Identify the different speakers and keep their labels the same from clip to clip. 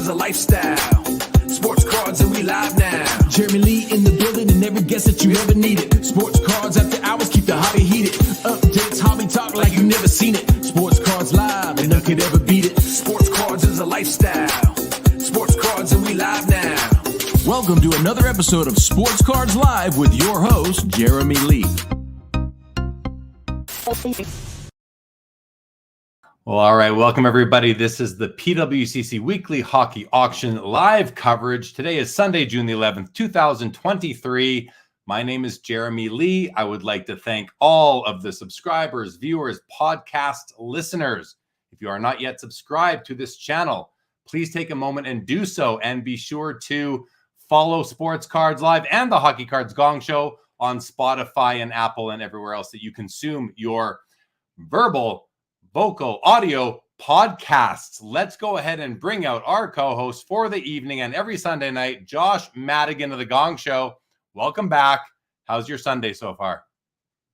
Speaker 1: is a lifestyle. Sports cards and we live now. Jeremy Lee in the building and every guest that you ever needed. Sports cards after hours keep the hobby heated. Updates, hobby talk like you never seen it. Sports cards live and none could ever beat it. Sports cards is a lifestyle. Sports cards and we live now. Welcome to another episode of Sports Cards Live with your host, Jeremy Lee.
Speaker 2: Well, all right. Welcome, everybody. This is the PWCC Weekly Hockey Auction live coverage. Today is Sunday, June the 11th, 2023. My name is Jeremy Lee. I would like to thank all of the subscribers, viewers, podcast listeners. If you are not yet subscribed to this channel, please take a moment and do so. And be sure to follow Sports Cards Live and the Hockey Cards Gongshow on Spotify and Apple and everywhere else that you consume your vocal audio podcasts. Let's go ahead and bring out our co-host for the evening and every Sunday night, Josh Madigan of the Gong Show. Welcome back. How's your Sunday so far?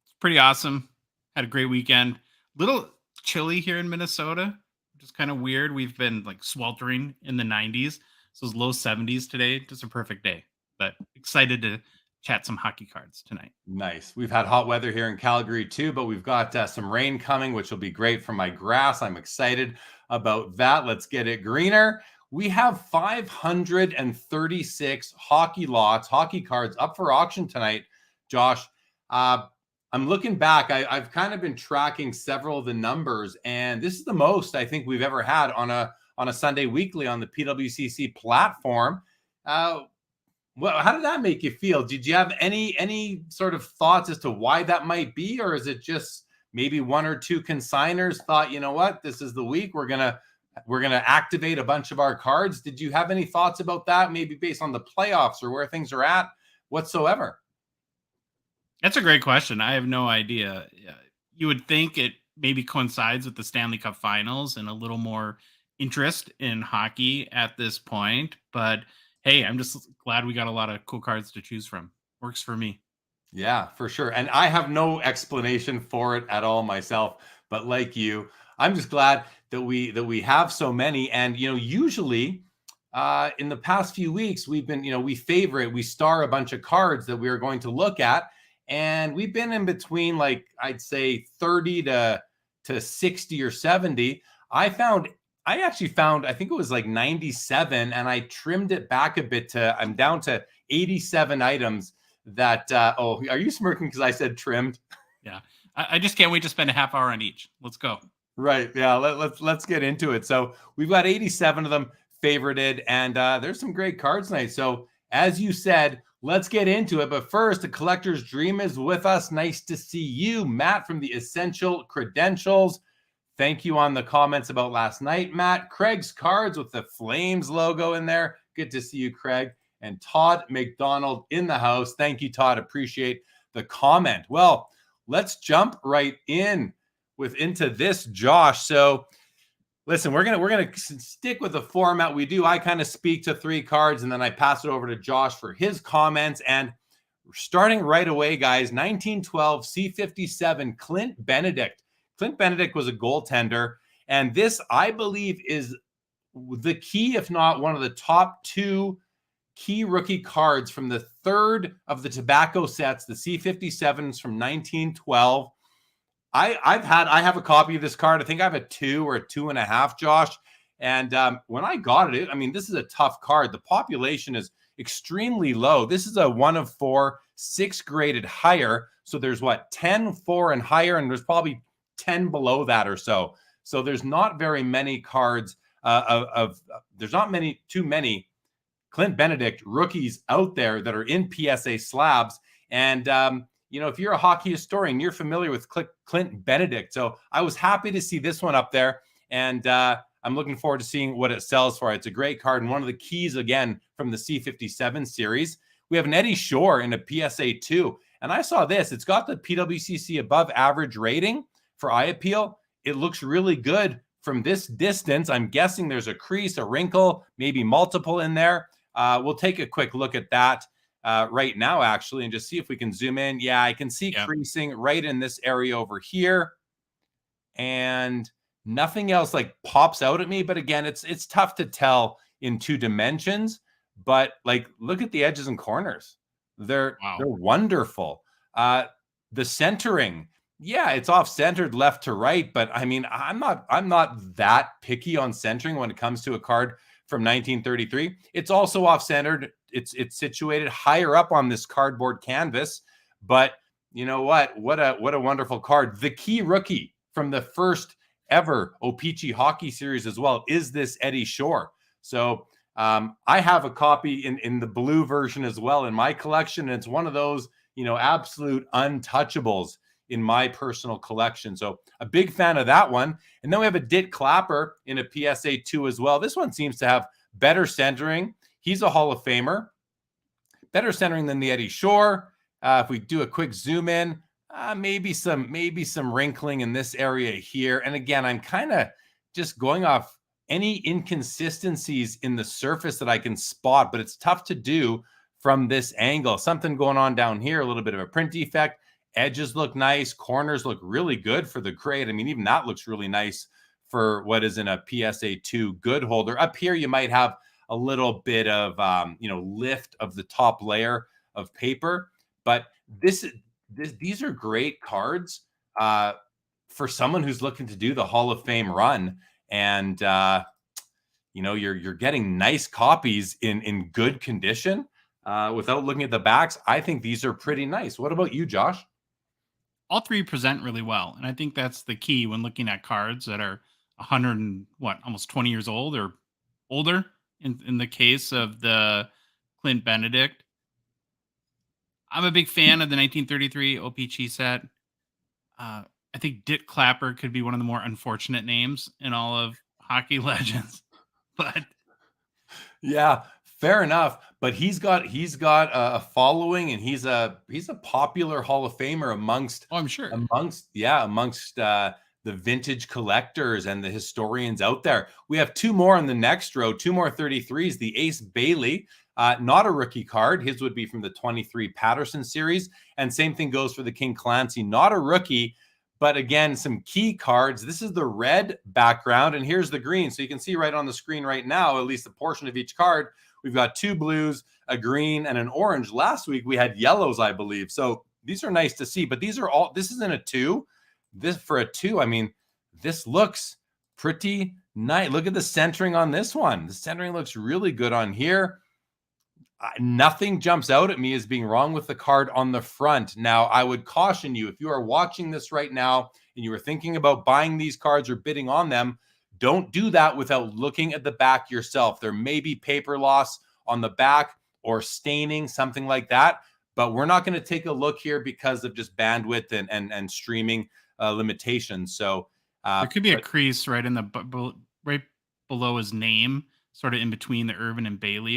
Speaker 3: It's pretty awesome. Had a great weekend. Little chilly here in Minnesota, which is kind of weird. We've been like sweltering in the 90s. So it's low 70s today. Just a perfect day. But excited to chat some hockey cards tonight.
Speaker 2: Nice. We've had hot weather here in Calgary too, but we've got some rain coming, which will be great for my grass. I'm excited about that. Let's get it greener. We have 536 hockey cards up for auction tonight. Josh, I'm looking back. I've kind of been tracking several of the numbers, and this is the most I think we've ever had on a Sunday weekly on the PWCC platform. Well, how did that make you feel? Did you have any sort of thoughts as to why that might be? Or is it just maybe one or two consigners thought, you know what, this is the week we're gonna activate a bunch of our cards? Did you have any thoughts about that, maybe based on the playoffs or where things are at whatsoever?
Speaker 3: That's a great question. I have no idea. You would think it maybe coincides with the Stanley Cup Finals and a little more interest in hockey at this point, but hey, I'm just glad we got a lot of cool cards to choose from. Works for me.
Speaker 2: Yeah, for sure. And I have no explanation for it at all myself, but like you, I'm just glad that we have so many. And usually in the past few weeks, we've been, we star a bunch of cards that we are going to look at, and we've been in between, like, I'd say 30 to 60 or 70. I actually found, I think it was like 97, and I trimmed it back a bit I'm down to 87 items that, are you smirking because I said trimmed?
Speaker 3: Yeah. I just can't wait to spend a half hour on each. Let's go.
Speaker 2: Right. Yeah. Let's get into it. So we've got 87 of them favorited, and there's some great cards tonight. So as you said, let's get into it. But first, the collector's dream is with us. Nice to see you, Matt, from the Essential Credentials. Thank you on the comments about last night, Matt. Craig's Cards with the Flames logo in there. Good to see you, Craig. And Todd McDonald in the house. Thank you, Todd. Appreciate the comment. Well, let's jump right into this, Josh. So listen, we're gonna stick with the format we do. I kind of speak to three cards, and then I pass it over to Josh for his comments. And starting right away, guys, 1912 C57 Clint Benedict. Clint Benedict was a goaltender, and this, I believe, is the key, if not one of the top two key rookie cards from the third of the tobacco sets, the C57s from 1912. I have a copy of this card. I think I have a 2 or a 2.5, Josh. And when I got it, I mean, this is a tough card. The population is extremely low. This is a 1 of 4, 6 graded higher. So there's 10, 4 and higher, and there's probably 10 below that or so. So there's not very many cards there's not too many Clint Benedict rookies out there that are in PSA slabs. And, if you're a hockey historian, you're familiar with Clint Benedict. So I was happy to see this one up there, and I'm looking forward to seeing what it sells for. It's a great card, and one of the keys, again, from the C57 series. We have an Eddie Shore in a PSA 2, and I saw this. It's got the PWCC above average rating for eye appeal. It looks really good from this distance. I'm guessing there's a crease, a wrinkle, maybe multiple in there. We'll take a quick look at that right now, actually, and just see if we can zoom in. Yeah, I can see creasing right in this area over here. And nothing else like pops out at me. But again, it's tough to tell in 2 dimensions, but like, look at the edges and corners. They're wonderful. The centering, yeah, it's off-centered left to right, but I mean, I'm not that picky on centering when it comes to a card from 1933. It's also off-centered. It's situated higher up on this cardboard canvas, but you know what? What a wonderful card. The key rookie from the first ever O-Pee-Chee hockey series as well is this Eddie Shore. So I have a copy in the blue version as well in my collection, and it's one of those, absolute untouchables in my personal collection. So a big fan of that one. And then we have a Dit Clapper in a PSA 2 as well. This one seems to have better centering. He's a Hall of Famer. Better centering than the Eddie Shore. If we do a quick zoom in, maybe some wrinkling in this area here. And again, I'm kind of just going off any inconsistencies in the surface that I can spot, but it's tough to do from this angle. Something going on down here, a little bit of a print defect. Edges look nice. Corners look really good for the grade. I mean, even that looks really nice for what is in a PSA 2 good holder. Up here, you might have a little bit of, lift of the top layer of paper. But these are great cards for someone who's looking to do the Hall of Fame run. And, you're getting nice copies in good condition without looking at the backs. I think these are pretty nice. What about you, Josh?
Speaker 3: All three present really well. And I think that's the key when looking at cards that are 100 and almost 20 years old or older in the case of the Clint Benedict. I'm a big fan of the 1933 O-Pee-Chee set. I think Dit Clapper could be one of the more unfortunate names in all of hockey legends. But
Speaker 2: yeah, fair enough. But he's got a following, and he's a popular Hall of Famer amongst the vintage collectors and the historians out there. We have 2 more on the next row, 2 more 33s. The Ace Bailey, not a rookie card. His would be from the 23 Patterson series. And same thing goes for the King Clancy, not a rookie, but again, some key cards. This is the red background, and here's the green. So you can see right on the screen right now, at least a portion of each card. We've got 2 blues, a green, and an orange. Last week we had yellows, I believe. So these are nice to see, but this isn't a 2. This for a 2, I mean, this looks pretty nice. Look at the centering on this one. The centering looks really good on here. Nothing jumps out at me as being wrong with the card on the front. Now, I would caution you, if you are watching this right now and you are thinking about buying these cards or bidding on them, don't do that without looking at the back yourself. There may be paper loss on the back or staining, something like that. But we're not going to take a look here because of just bandwidth and streaming limitations. So
Speaker 3: there could be a crease right in right below his name, sort of in between the Irvin and Bailey.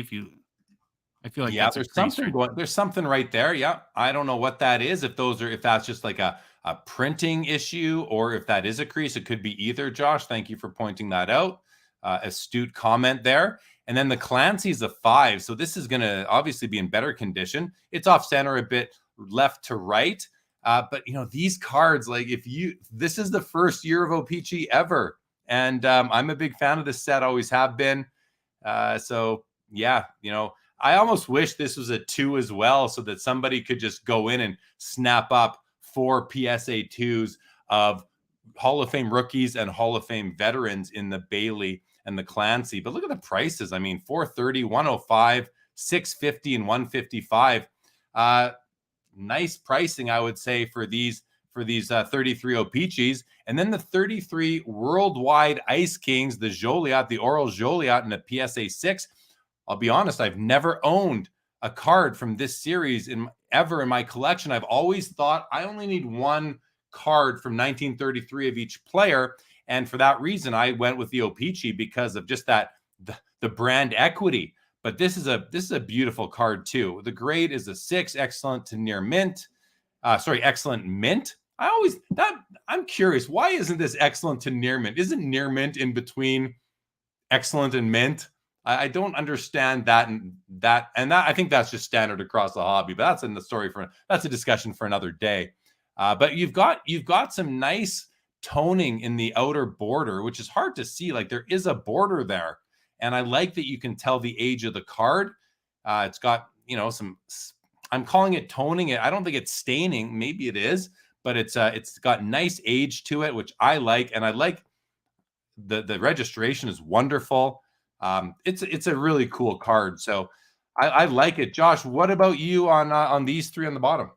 Speaker 3: I feel like
Speaker 2: there's something there's something right there. Yeah, I don't know what that is. If that's just like a printing issue, or if that is a crease, it could be either. Josh, thank you for pointing that out. Astute comment there. And then the Clancy's a 5, so this is going to obviously be in better condition. It's off center a bit, left to right. But these cards, like this is the first year of O-Pee-Chee ever, and I'm a big fan of this set, always have been. So yeah, I almost wish this was a 2 as well, so that somebody could just go in and snap up 4 PSA 2s of Hall of Fame rookies and Hall of Fame veterans in the Bailey and the Clancy. But look at the prices. I mean, $430, $105, $650, and $155. Nice pricing, I would say, for these 33 O-Pee-Chees. And then the 33 Worldwide Ice Kings, the Joliet, the Oral Joliet, and the PSA 6. I'll be honest, I've never owned a card from this series ever in my collection. I've always thought I only need 1 card from 1933 of each player. And for that reason, I went with the O-Pee-Chee because of just that, the brand equity. But this is a beautiful card too. The grade is a 6, excellent to near mint. Excellent mint. I'm curious, why isn't this excellent to near mint? Isn't near mint in between excellent and mint? I don't understand that, and I think that's just standard across the hobby. But that's a discussion for another day. But you've got some nice toning in the outer border, which is hard to see. Like, there is a border there, And I like that you can tell the age of the card. It's got, some, I'm calling it toning. I don't think it's staining. Maybe it is, but it's got nice age to it, which I like. And I like the registration is wonderful. It's a really cool card. So I like it. Josh, what about you on these three on the bottom?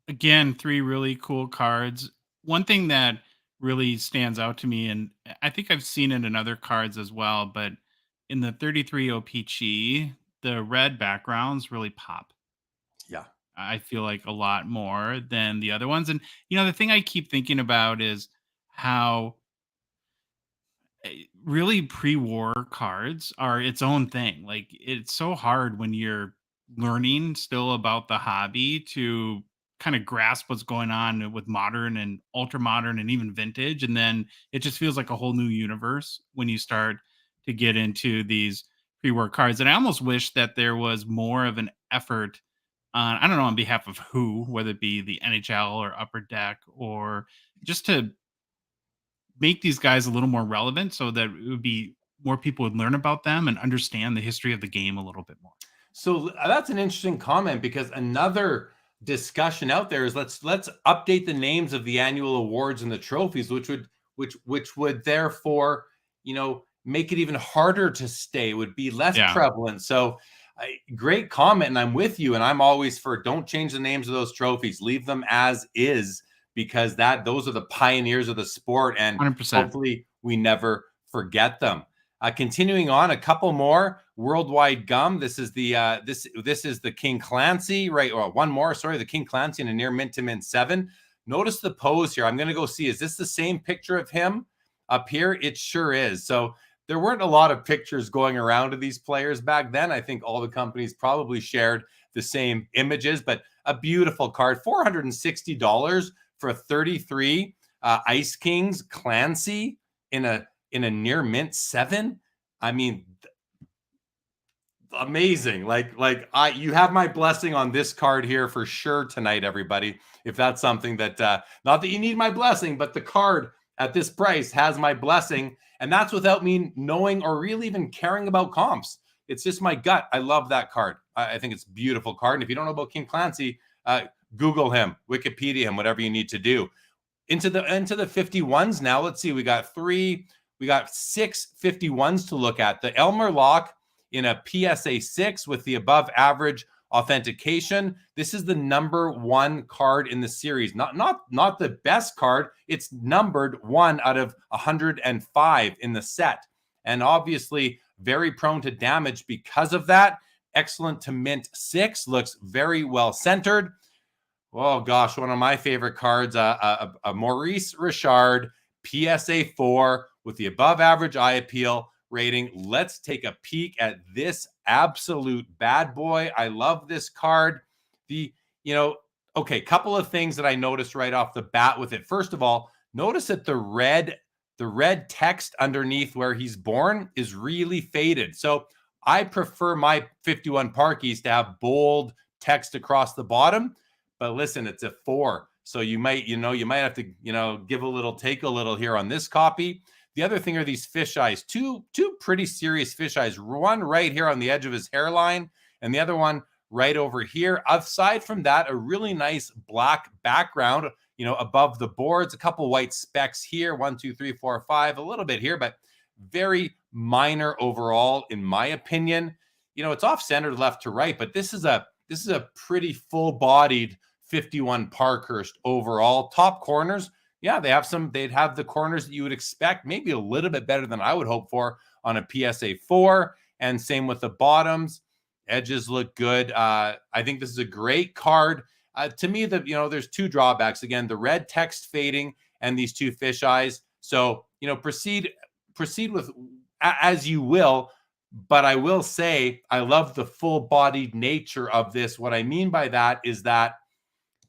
Speaker 3: Again, three really cool cards. One thing that really stands out to me, and I think I've seen it in other cards as well, but in the 33 OPG, the red backgrounds really pop.
Speaker 2: Yeah.
Speaker 3: I feel like a lot more than the other ones. And, the thing I keep thinking about is how really pre-war cards are its own thing. Like, it's so hard when you're learning still about the hobby to kind of grasp what's going on with modern and ultra modern and even vintage. And then it just feels like a whole new universe when you start to get into these pre-war cards. And I almost wish that there was more of an effort on, I don't know, on behalf of who, whether it be the NHL or Upper Deck, or just to make these guys a little more relevant so that it would be more people would learn about them and understand the history of the game a little bit more.
Speaker 2: So that's an interesting comment, because another discussion out there is let's update the names of the annual awards and the trophies, which would therefore, make it even harder to stay, would be less prevalent. So great comment. And I'm with you. And I'm always for don't change the names of those trophies, leave them as is, because those are the pioneers of the sport, and
Speaker 3: 100%.
Speaker 2: Hopefully we never forget them. Continuing on, a couple more worldwide gum. This is the this is the King Clancy, right? Or one more, sorry, the King Clancy in a near mint to mint 7. Notice the pose here. I'm going to go see, is this the same picture of him up here? It sure is. So there weren't a lot of pictures going around of these players back then. I think all the companies probably shared the same images, but a beautiful card, $460 for 33 Ice Kings Clancy in a near mint 7. I mean, amazing. You have my blessing on this card here for sure tonight, everybody. If that's something that, not that you need my blessing, but the card at this price has my blessing. And that's without me knowing or really even caring about comps. It's just my gut. I love that card. I think it's a beautiful card. And if you don't know about King Clancy, Google him, Wikipedia him, whatever you need to do. Into the 51s now. Let's see. We got 6 51s to look at. The Elmer Lock in a PSA 6 with the above average authentication. This is the number 1 card in the series. Not the best card. It's numbered 1 out of 105 in the set. And obviously very prone to damage because of that. Excellent to mint 6. Looks very well centered. Oh gosh, one of my favorite cards, a Maurice Richard PSA 4 with the above average eye appeal rating. Let's take a peek at this absolute bad boy. I love this card. Couple of things that I noticed right off the bat with it. First of all, notice that the red text underneath where he's born is really faded. So I prefer my 51 Parkies to have bold text across the bottom. But listen, it's a 4. So you might have to, give a little, take a little here on this copy. The other thing are these fish eyes, two pretty serious fish eyes, one right here on the edge of his hairline and the other one right over here. Aside from that, a really nice black background, above the boards, a couple white specks here, 1, 2, 3, 4, 5, a little bit here, but very minor overall, in my opinion. It's off centered left to right, but this is a pretty full-bodied 51 Parkhurst overall. Top corners, they'd have the corners that you would expect, maybe a little bit better than I would hope for on a PSA 4, and same with the bottoms. Edges look good. I think this is a great card. To me, there's 2 drawbacks. Again, the red text fading and these 2 fish eyes. So, proceed with as you will. But I will say, I love the full-bodied nature of this. What I mean by that is that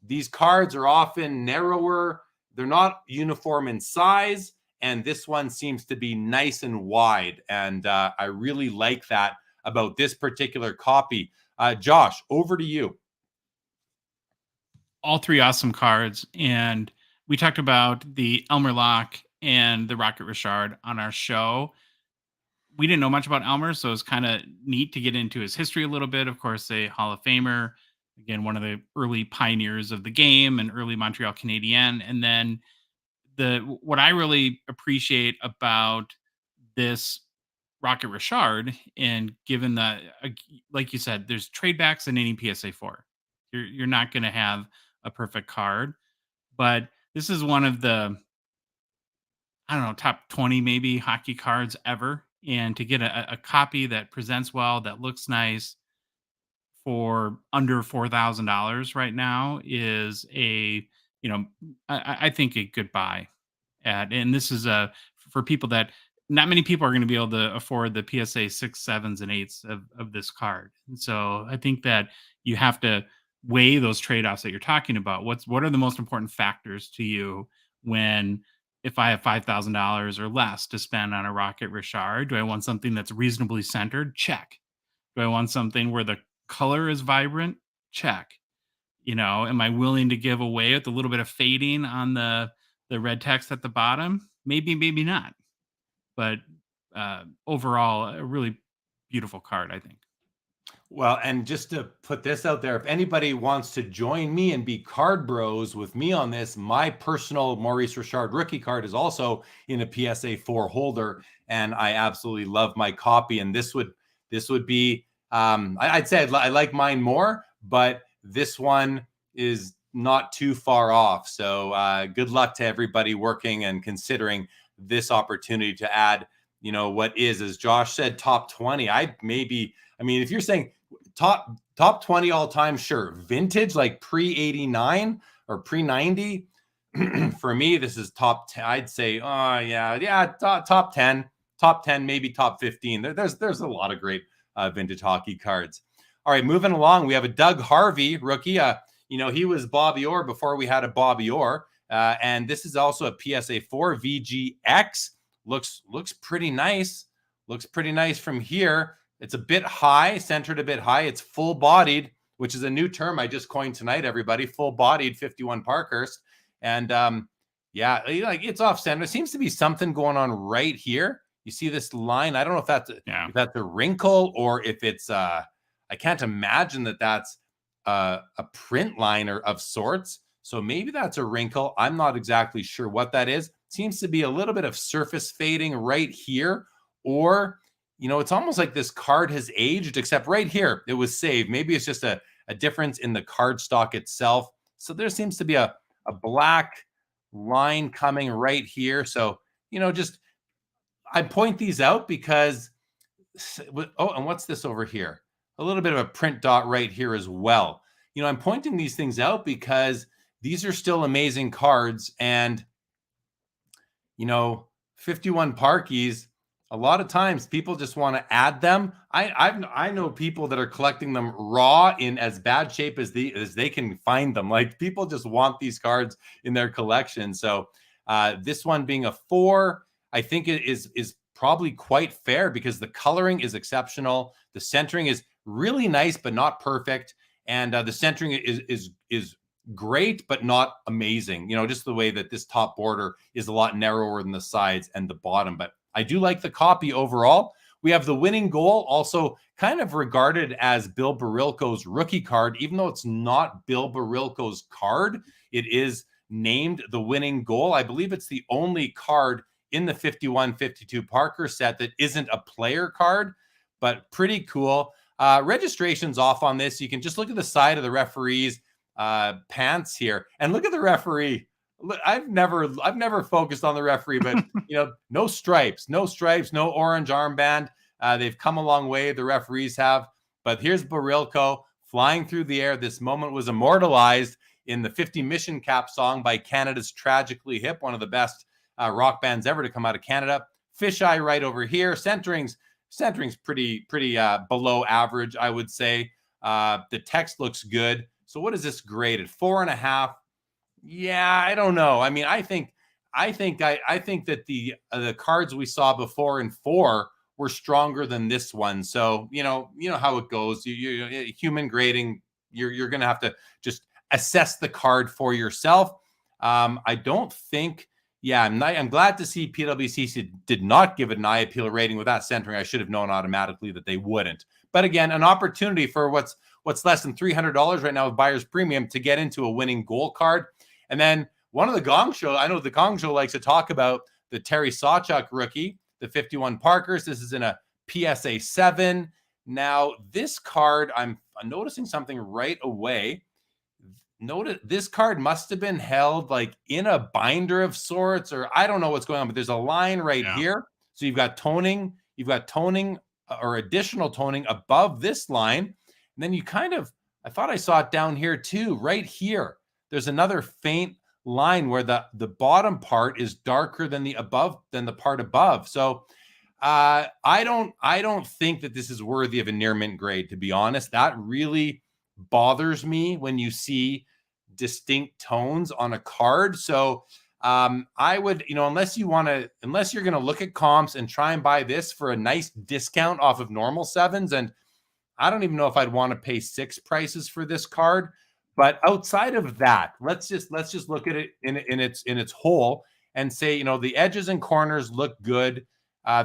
Speaker 2: these cards are often narrower. They're not uniform in size. And this one seems to be nice and wide. And I really like that about this particular copy. Josh, over to you.
Speaker 3: All 3 awesome cards. And we talked about the Elmer Lock and the Rocket Richard on our show. we didn't know much about Elmer, so it's kind of neat to get into his history a little bit. Of course, a Hall of Famer, again, one of the early pioneers of the game and early Montreal Canadien. And then what I really appreciate about this Rocket Richard, and given that, like you said, there's trade backs in any PSA 4. You're not going to have a perfect card, but this is one of the, I don't know, top 20 maybe hockey cards ever. And to get a copy that presents well, that looks nice for under $4,000 right now is I think a good buy. And this is for people that not many people are going to be able to afford the PSA 6, 7s, and 8s of this card. And so I think that you have to weigh those trade-offs that you're talking about. What are the most important factors to you when, if I have $5,000 or less to spend on a Rocket Richard? Do I want something that's reasonably centered? Check. Do I want something where the color is vibrant? Check. Am I willing to give away with a little bit of fading on the red text at the bottom? Maybe, maybe not. But overall, a really beautiful card, I think.
Speaker 2: Well, and just to put this out there, if anybody wants to join me and be card bros with me on this, my personal Maurice Richard rookie card is also in a PSA 4 holder, and I absolutely love my copy. And this would be, I'd say I like mine more, but this one is not too far off. So good luck to everybody working and considering this opportunity to add, what is, as Josh said, top 20. If you're saying top 20 all time, sure. Vintage, like pre-89 or pre-90, for me, this is top 10. I'd say, top 10, maybe top 15. There's a lot of great vintage hockey cards. All right, moving along, we have a Doug Harvey rookie. He was Bobby Orr before we had a Bobby Orr. And this is also a PSA 4 VGX. Looks pretty nice. Looks pretty nice from here. It's a bit high, centered a bit high. It's full-bodied, which is a new term I just coined tonight, everybody. Full-bodied 51 Parkhurst. And it's off-center. There seems to be something going on right here. You see this line? I don't know if that's a wrinkle or if it's I can't imagine that that's a print line or of sorts. So maybe that's a wrinkle. I'm not exactly sure what that is. Seems to be a little bit of surface fading right here, or it's almost like this card has aged, except right here it was saved. Maybe it's just a difference in the card stock itself. So there seems to be a black line coming right here. So just I point these out because and what's this over here? A little bit of a print dot right here as well. I'm pointing these things out because these are still amazing cards, and 51 Parkies, a lot of times people just want to add them. I know people that are collecting them raw in as bad shape as they can find them. Like, people just want these cards in their collection. So this one being a 4, I think it is probably quite fair because the coloring is exceptional. The centering is really nice, but not perfect. And the centering is great, but not amazing. Just the way that this top border is a lot narrower than the sides and the bottom. But I do like the copy overall. We have the winning goal, also kind of regarded as Bill Barilko's rookie card, even though it's not Bill Barilko's card. It is named the winning goal. I believe it's the only card in the 51-52 Parker set that isn't a player card, but pretty cool. Registration's off on this. You can just look at the side of the referee's pants here and look at the referee. I've never focused on the referee, but no stripes, no orange armband. They've come a long way, the referees have. But here's Barilko flying through the air. This moment was immortalized in the 50 Mission Cap song by Canada's Tragically Hip, one of the best rock bands ever to come out of Canada. Fisheye right over here. Centering's pretty below average, I would say. The text looks good. So what is this graded? 4.5. Yeah, I don't know. I think that the cards we saw before in 4 were stronger than this one. So you know how it goes. You human grading. You're gonna have to just assess the card for yourself. I don't think Yeah, I'm glad to see PWCC did not give it an eye appeal rating with that centering. I should have known automatically that they wouldn't. But again, an opportunity for what's less than $300 right now with buyer's premium to get into a winning goal card. And then one of the Gong Show, I know the Gong Show likes to talk about the Terry Sawchuk rookie, the 51 Parkhurst. This is in a PSA 7. Now, this card, I'm noticing something right away. Notice this card must have been held like in a binder of sorts, or I don't know what's going on, but there's a line right here. So you've got toning or additional toning above this line. And then you I thought I saw it down here too, right here. There's another faint line where the bottom part is darker than the part above. So I don't think that this is worthy of a near mint grade, to be honest. That really bothers me when you see distinct tones on a card. So I would, unless you're going to look at comps and try and buy this for a nice discount off of normal 7s. And I don't even know if I'd want to pay 6 prices for this card. But outside of that, let's just look at it in its whole and say, the edges and corners look good.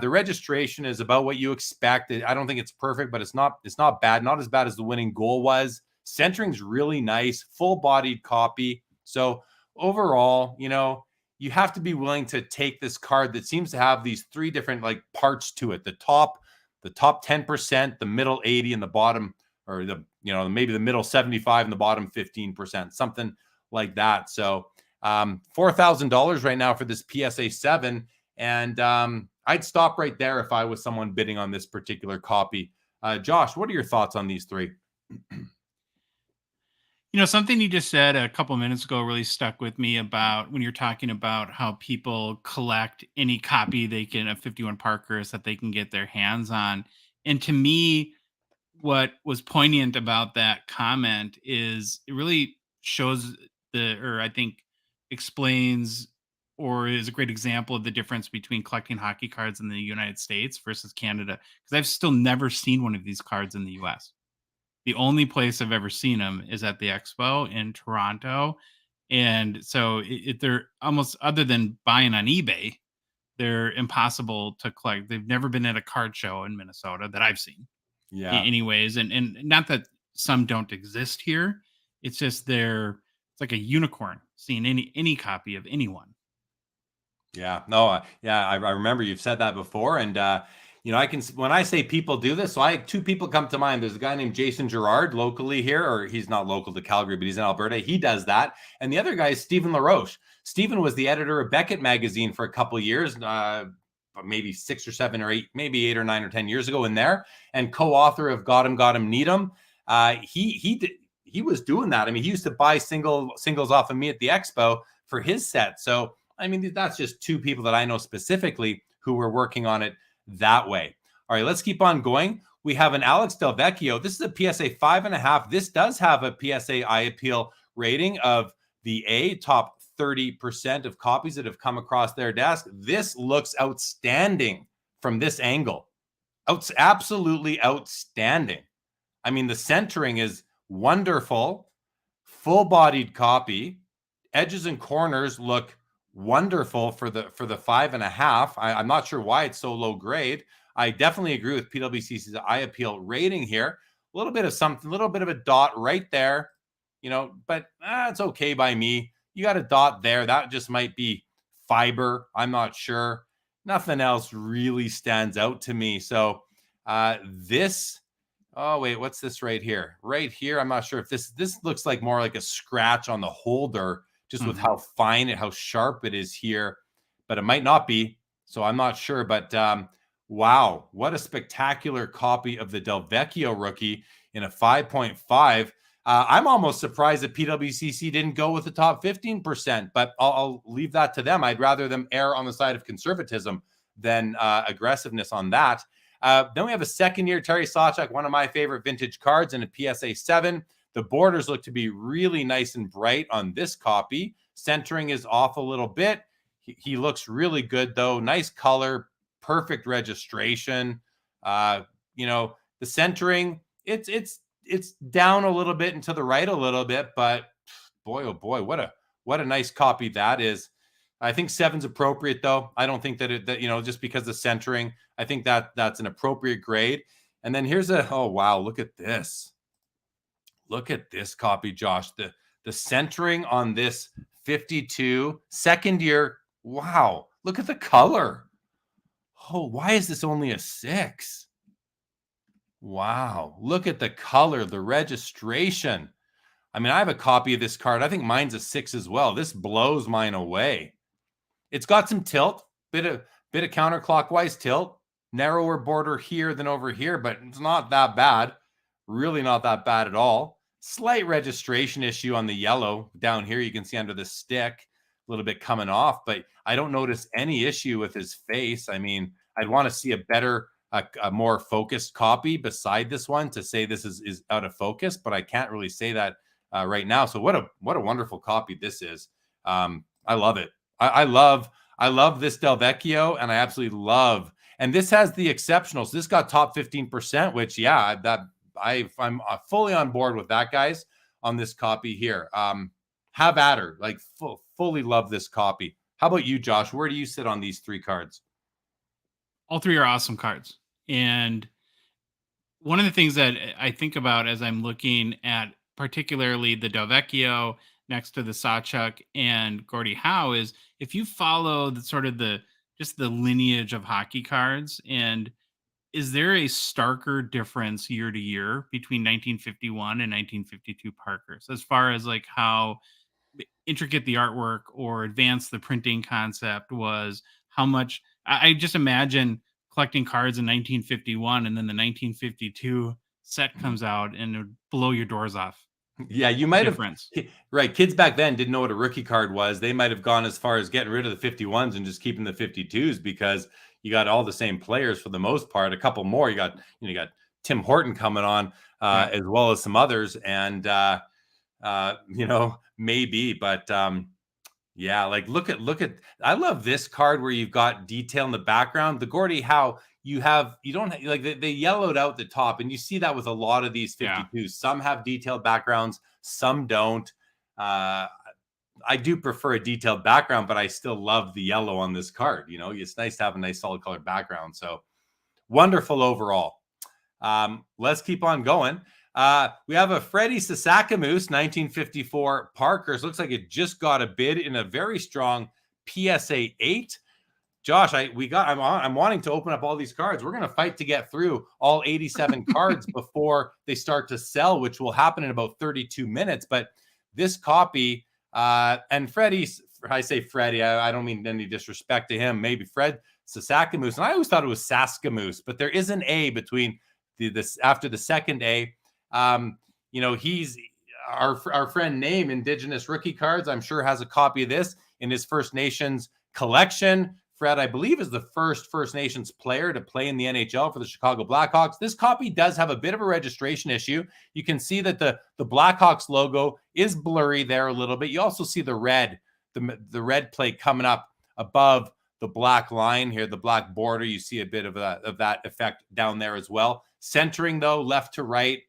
Speaker 2: The registration is about what you expect. I don't think it's perfect, but it's not bad. Not as bad as the winning goal was. Centering's really nice, full-bodied copy. So overall, you have to be willing to take this card that seems to have these 3 different parts to it. The top 10%, the middle 80, and the bottom, or maybe the middle 75 and the bottom 15%, something like that. So $4,000 right now for this PSA 7, and I'd stop right there if I was someone bidding on this particular copy. Josh, what are your thoughts on these 3?
Speaker 3: Something you just said a couple of minutes ago really stuck with me about when you're talking about how people collect any copy of 51 Parkhurst that they can get their hands on. And to me, what was poignant about that comment is it really shows I think explains or is a great example of the difference between collecting hockey cards in the United States versus Canada. Because I've still never seen one of these cards in the US. The only place I've ever seen them is at the Expo in Toronto. And so they're almost, other than buying on eBay, they're impossible to collect. They've never been at a card show in Minnesota that I've seen.
Speaker 2: Yeah.
Speaker 3: Anyways, and not that some don't exist here. It's just it's like a unicorn seeing any copy of anyone.
Speaker 2: Yeah. No. Yeah. I remember you've said that before, and when I say people do this, so 2 people come to mind. There's a guy named Jason Girard locally here, or he's not local to Calgary, but he's in Alberta. He does that. And the other guy is Stephen LaRoche. Stephen was the editor of Beckett magazine for a couple of years, maybe 6 or 7 or 8, maybe 8 or 9 or 10 years ago in there, and co-author of Got 'em, Need 'em. He was doing that. I mean, he used to buy singles off of me at the Expo for his set. So, I mean, that's just 2 people that I know specifically who were working on it that way. All right, let's keep on going. We have an Alex Del Vecchio. This is a PSA 5.5. This does have a PSA eye appeal rating of the A, top 30% of copies that have come across their desk. This looks outstanding from this angle. Absolutely outstanding. I mean, the centering is wonderful, full-bodied copy. Edges and corners look wonderful for the 5.5. I'm not sure why it's so low grade. I definitely agree with PWCC's eye appeal rating here. A little bit of a dot right there, but it's okay by me. You got a dot there. That just might be fiber. I'm not sure. Nothing else really stands out to me. So what's this right here? Right here, I'm not sure if this looks like more like a scratch on the holder, just with how fine and how sharp it is here, but it might not be. So I'm not sure, but wow, what a spectacular copy of the Del Vecchio rookie in a 5.5. I'm almost surprised that PWCC didn't go with the top 15%, but I'll leave that to them. I'd rather them err on the side of conservatism than aggressiveness on that. Then we have a second-year Terry Sawchuk, one of my favorite vintage cards, in a PSA 7. The borders look to be really nice and bright on this copy. Centering is off a little bit. He looks really good, though. Nice color, perfect registration. The centering, it's down a little bit and to the right a little bit, but boy, oh boy, what a nice copy that is. I think 7's appropriate, though. I don't think that just because of centering, I think that's an appropriate grade. And then here's oh wow, look at this. Look at this copy, Josh. The centering on this 52 second year. Wow, look at the color. Oh, why is this only a 6? Wow, look at the color, the registration. I mean, I have a copy of this card. I think mine's a 6 as well. This blows mine away. It's got some tilt, bit of counterclockwise tilt, narrower border here than over here, but it's not that bad. Really not that bad at all. Slight registration issue on the yellow down here. You can see under the stick, a little bit coming off, but I don't notice any issue with his face. I mean, I'd want to see a better, a more focused copy beside this one to say this is out of focus, but I can't really say that right now. So what a wonderful copy this is. I love it. I love this Del Vecchio, and I absolutely love. And this has the exceptionals. This got top 15%, which I'm fully on board with that, guys, on this copy here. Have at her. Like fully love this copy. How about you, Josh? Where do you sit on these 3 cards?
Speaker 3: All 3 are awesome cards. And one of the things that I think about as I'm looking at particularly the Del Vecchio next to the Sawchuk and Gordie Howe is if you follow the lineage of hockey cards, and is there a starker difference year to year between 1951 and 1952 Parkhurst as far as like how intricate the artwork or advanced the printing concept was? How much I just imagine collecting cards in 1951 and then the 1952 set comes out and it would blow your doors off.
Speaker 2: Yeah, you might have. Right. Kids back then didn't know what a rookie card was. They might have gone as far as getting rid of the 51s and just keeping the 52s because you got all the same players for the most part. A couple more. You got Tim Horton coming on as well as some others. And, maybe. But yeah, like look at. I love this card where you've got detail in the background. The Gordie Howe. You don't like they yellowed out the top, and you see that with a lot of these 52s. Yeah. Some have detailed backgrounds, some don't. I do prefer a detailed background, but I still love the yellow on this card. It's nice to have a nice solid colored background. So wonderful overall. Let's keep on going. We have a Freddie Sasakamoose 1954 Parkhurst. Looks like it just got a bid in a very strong PSA 8. Josh, I'm wanting to open up all these cards. We're going to fight to get through all 87 cards before they start to sell, which will happen in about 32 minutes. But this copy, and Freddie, I say Freddie, I don't mean any disrespect to him. Maybe Fred Sasakamoose, and I always thought it was Saskamoose, but there is an A between this after the second A. He's our friend Name, Indigenous Rookie Cards. I'm sure has a copy of this in his First Nations collection. Fred, I believe, is the first First Nations player to play in the NHL for the Chicago Blackhawks. This copy does have a bit of a registration issue. You can see that the Blackhawks logo is blurry there a little bit. You also see the red plate coming up above the black line here, the black border. You see a bit of that effect down there as well. Centering, though, left to right.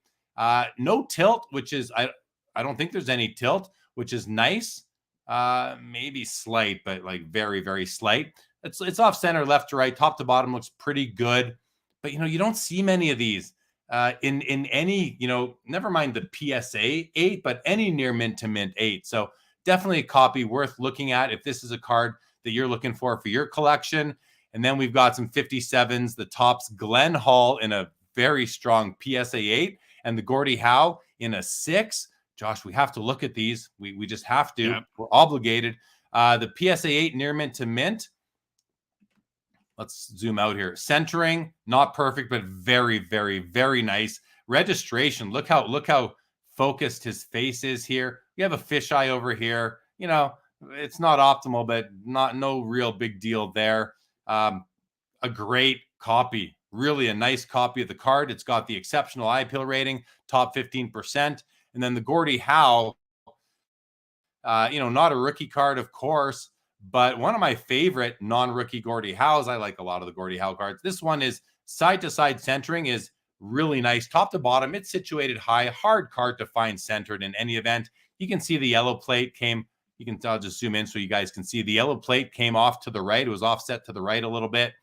Speaker 2: No tilt, which is, I don't think there's any tilt, which is nice. Maybe slight, but like very, very slight. It's off center, left to right, top to bottom looks pretty good. But, you don't see many of these in any, never mind the PSA 8, but any near mint to mint 8. So definitely a copy worth looking at if this is a card that you're looking for your collection. And then we've got some 57s, the tops Glenn Hall in a very strong PSA 8 and the Gordie Howe in a 6. Josh, we have to look at these. We just have to. Yep. We're obligated. The PSA 8 near mint to mint. Let's zoom out here. Centering, not perfect, but very, very, very nice. Registration. Look how focused his face is here. We have a fisheye over here. It's not optimal, but no real big deal there. A great copy. Really a nice copy of the card. It's got the exceptional eye appeal rating, top 15%. And then the Gordie Howe, not a rookie card, of course, but one of my favorite non-rookie Gordie Howes. I like a lot of the Gordie Howe cards. This one is side-to-side centering is really nice. Top to bottom, it's situated high. Hard card to find centered in any event. You can see the yellow plate came I'll just zoom in so you guys can see the yellow plate came off to the right. It was offset to the right a little bit,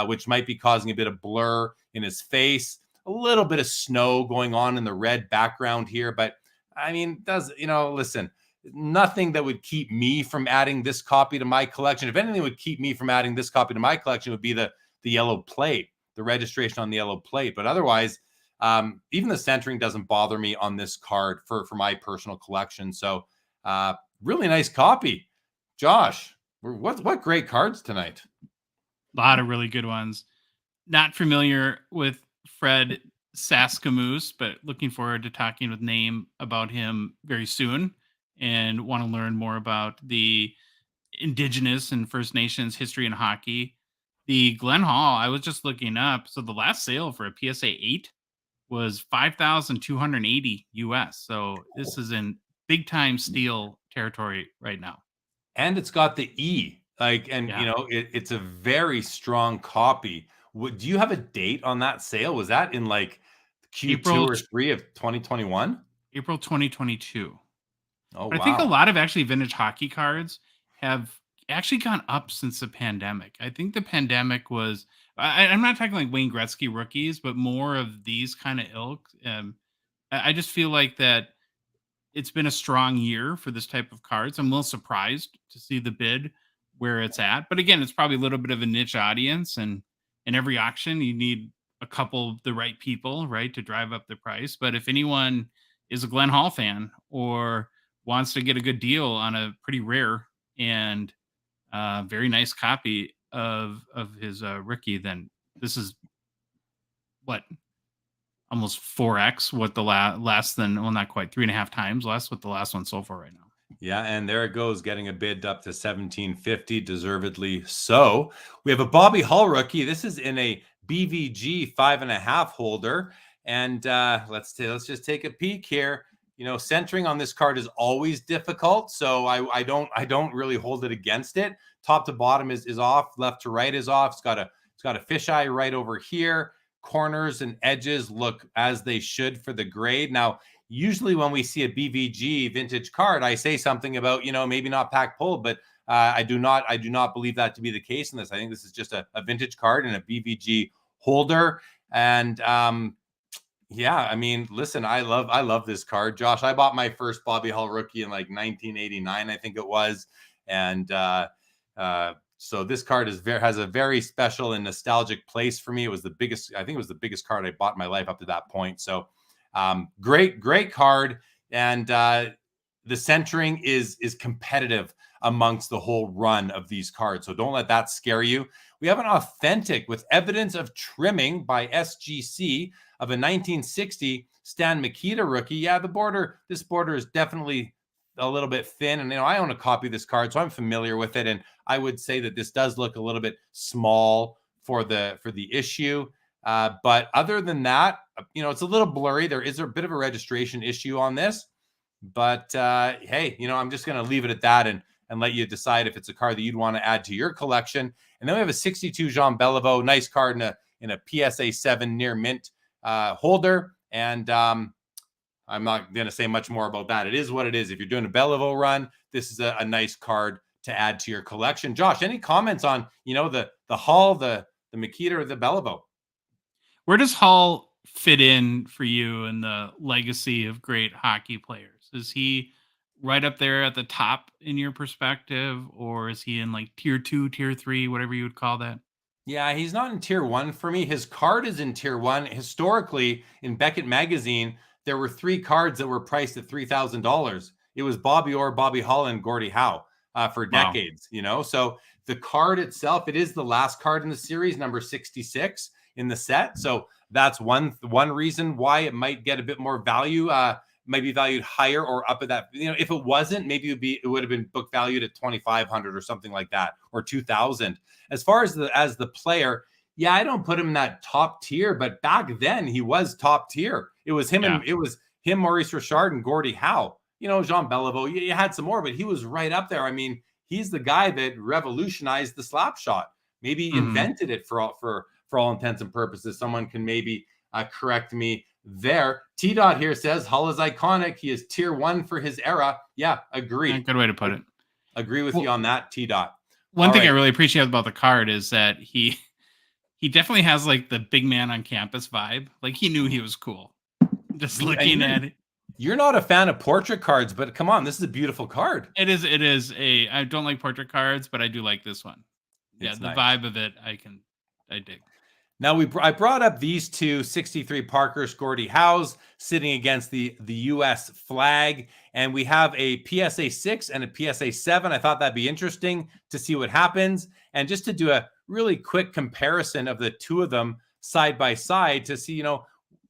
Speaker 2: which might be causing a bit of blur in his face. A little bit of snow going on in the red background here, but I mean, listen, nothing that would keep me from adding this copy to my collection. If anything would keep me from adding this copy to my collection, would be the yellow plate, the registration on the yellow plate. But otherwise, even the centering doesn't bother me on this card for my personal collection. So really nice copy. Josh, what great cards tonight.
Speaker 3: A lot of really good ones. Not familiar with Fred Saskamoose, but looking forward to talking with Name about him very soon, and want to learn more about the Indigenous and First Nations history in hockey. The Glen Hall, I was just looking up. So the last sale for a PSA 8 was $5,280 US. So this is in big time steal territory right now.
Speaker 2: And it's got the E, it's a very strong copy. Do you have a date on that sale? Was that in like Q2
Speaker 3: April
Speaker 2: or 3 of 2021?
Speaker 3: April 2022.
Speaker 2: Oh,
Speaker 3: but
Speaker 2: wow.
Speaker 3: I think a lot of actually vintage hockey cards have actually gone up since the pandemic. I think the pandemic was, I'm not talking like Wayne Gretzky rookies, but more of these kind of ilk. I just feel like that it's been a strong year for this type of cards. I'm a little surprised to see the bid where it's at. But again, it's probably a little bit of a niche audience. And in every auction, you need a couple of the right people, right, to drive up the price. But if anyone is a Glen Hall fan or wants to get a good deal on a pretty rare and very nice copy of his rookie, then this is almost 4x what the less than, well, not quite 3.5 times less what the last one sold for right now.
Speaker 2: Yeah, and there it goes, getting a bid up to $1,750, deservedly so. We have a Bobby Hull rookie. This is in a BVG 5.5 holder, and let's just take a peek here. Centering on this card is always difficult, so I don't really hold it against it. Top to bottom is off, left to right is off. It's got a fisheye right over here. Corners and edges look as they should for the grade. Now, usually when we see a BVG vintage card, I say something about, maybe not pack pulled, but I do not believe that to be the case in this. I think this is just a vintage card and a BVG holder. And yeah, I mean, listen, I love this card. Josh, I bought my first Bobby Hull rookie in like 1989, I think it was. And so this card has a very special and nostalgic place for me. I think it was the biggest card I bought in my life up to that point. So great card. And the centering is competitive amongst the whole run of these cards. So don't let that scare you. We have an authentic with evidence of trimming by SGC of a 1960 Stan Mikita rookie. Yeah, this border is definitely a little bit thin. And, I own a copy of this card, so I'm familiar with it. And I would say that this does look a little bit small for the issue. But other than that, it's a little blurry. There is a bit of a registration issue on this. But hey, I'm just going to leave it at that and let you decide if it's a card that you'd want to add to your collection. And then we have a 62 Jean Beliveau, nice card in a PSA 7 near mint holder. And I'm not going to say much more about that. It is what it is. If you're doing a Beliveau run, this is a nice card to add to your collection. Josh, any comments on, the Hull, the Mikita, or the Beliveau?
Speaker 3: Where does Hull fit in for you in the legacy of great hockey players? Is he right up there at the top in your perspective, or is he in like tier 2, tier 3, whatever you would call that?
Speaker 2: Yeah, he's not in tier 1 for me. His card is in tier 1. Historically, in Beckett Magazine, there were 3 cards that were priced at $3,000. It was Bobby Orr, Bobby Hull, and Gordie Howe for decades, So the card itself, it is the last card in the series, number 66 in the set. So that's one reason why it might get a bit more value, might be valued higher or up at that. If it wasn't, maybe it would have been book valued at $2,500 or something like that, or $2,000. As far as the player, yeah, I don't put him in that top tier, but back then he was top tier. It was him and it was him, Maurice Richard, and Gordie Howe. Jean Beliveau, you had some more, but he was right up there. I mean, he's the guy that revolutionized the slap shot, maybe invented it for all intents and purposes. Someone can maybe correct me there. T-Dot here says Hull is iconic. He is tier 1 for his era. Yeah, agree.
Speaker 3: Good way to put it.
Speaker 2: Agree with you on that, T-Dot.
Speaker 3: One thing I really appreciate about the card is that he definitely has like the big man on campus vibe. Like he knew he was cool. Just looking at it.
Speaker 2: You're not a fan of portrait cards, but come on, this is a beautiful card.
Speaker 3: It is I don't like portrait cards, but I do like this one.
Speaker 2: It's
Speaker 3: the
Speaker 2: nice.
Speaker 3: Vibe of it, I dig.
Speaker 2: Now I brought up these two 63 Parkhurst Gordie Howes sitting against the U.S. flag, and we have a PSA 6 and a PSA 7. I thought that'd be interesting to see what happens, and just to do a really quick comparison of the two of them side by side to see,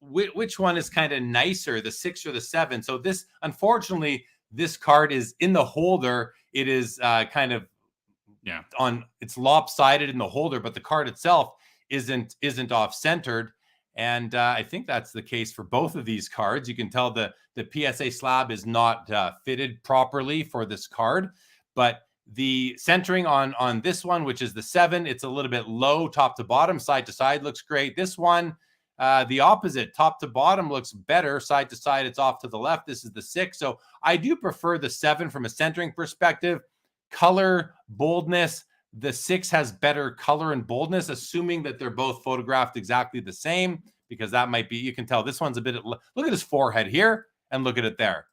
Speaker 2: which one is kind of nicer, the 6 or the 7. So this, unfortunately, this card is in the holder. It is kind of it's lopsided in the holder, but the card itself isn't off centered, and I think that's the case for both of these cards. You can tell the PSA slab is not fitted properly for this card, but the centering on this one, which is the 7, it's a little bit low top to bottom. Side to side looks great. This one, the opposite, top to bottom looks better. Side to side, it's off to the left. This is the 6. So I do prefer the 7 from a centering perspective. Color, boldness, the 6 has better color and boldness, assuming that they're both photographed exactly the same, because that might be, you can tell this one's a bit, look at his forehead here and look at it there,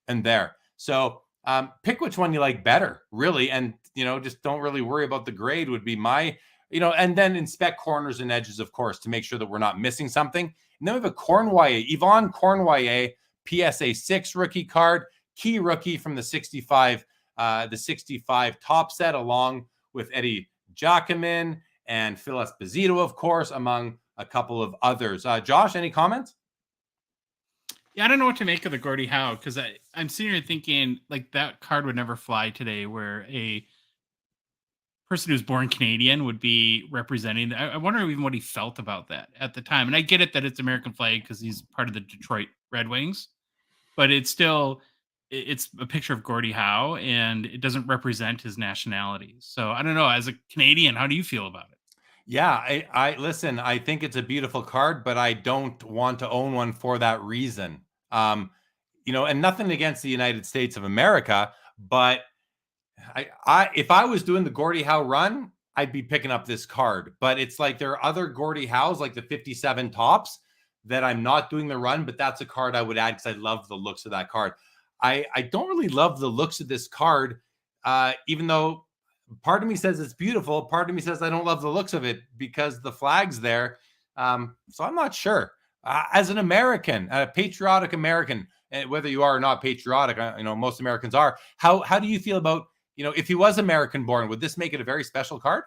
Speaker 2: and there. So pick which one you like better, really. And, just don't really worry about the grade would be my, and then inspect corners and edges, of course, to make sure that we're not missing something. And then we have a Cornwallis, Yvonne Cornwallis, PSA 6 rookie card, key rookie from the 65 top set, along with Eddie Giacomin and Phil Esposito, of course, among a couple of others. Josh, any comments?
Speaker 3: Yeah, I don't know what to make of the Gordie Howe, because I'm sitting here thinking like that card would never fly today, where a person who's born Canadian would be representing. I wonder even what he felt about that at the time. And I get it that it's American flag because he's part of the Detroit Red Wings, but it's a picture of Gordie Howe, and it doesn't represent his nationality. So I don't know. As a Canadian, how do you feel about it?
Speaker 2: Yeah, I listen, I think it's a beautiful card, but I don't want to own one for that reason. And nothing against the United States of America, but if I was doing the Gordie Howe run, I'd be picking up this card. But it's like there are other Gordie Howes, like the 57 tops, that I'm not doing the run, but that's a card I would add because I love the looks of that card. I don't really love the looks of this card, even though part of me says it's beautiful. Part of me says I don't love the looks of it because the flag's there. So I'm not sure. As an American, a patriotic American, whether you are or not patriotic, most Americans are. How do you feel about, if he was American born, would this make it a very special card?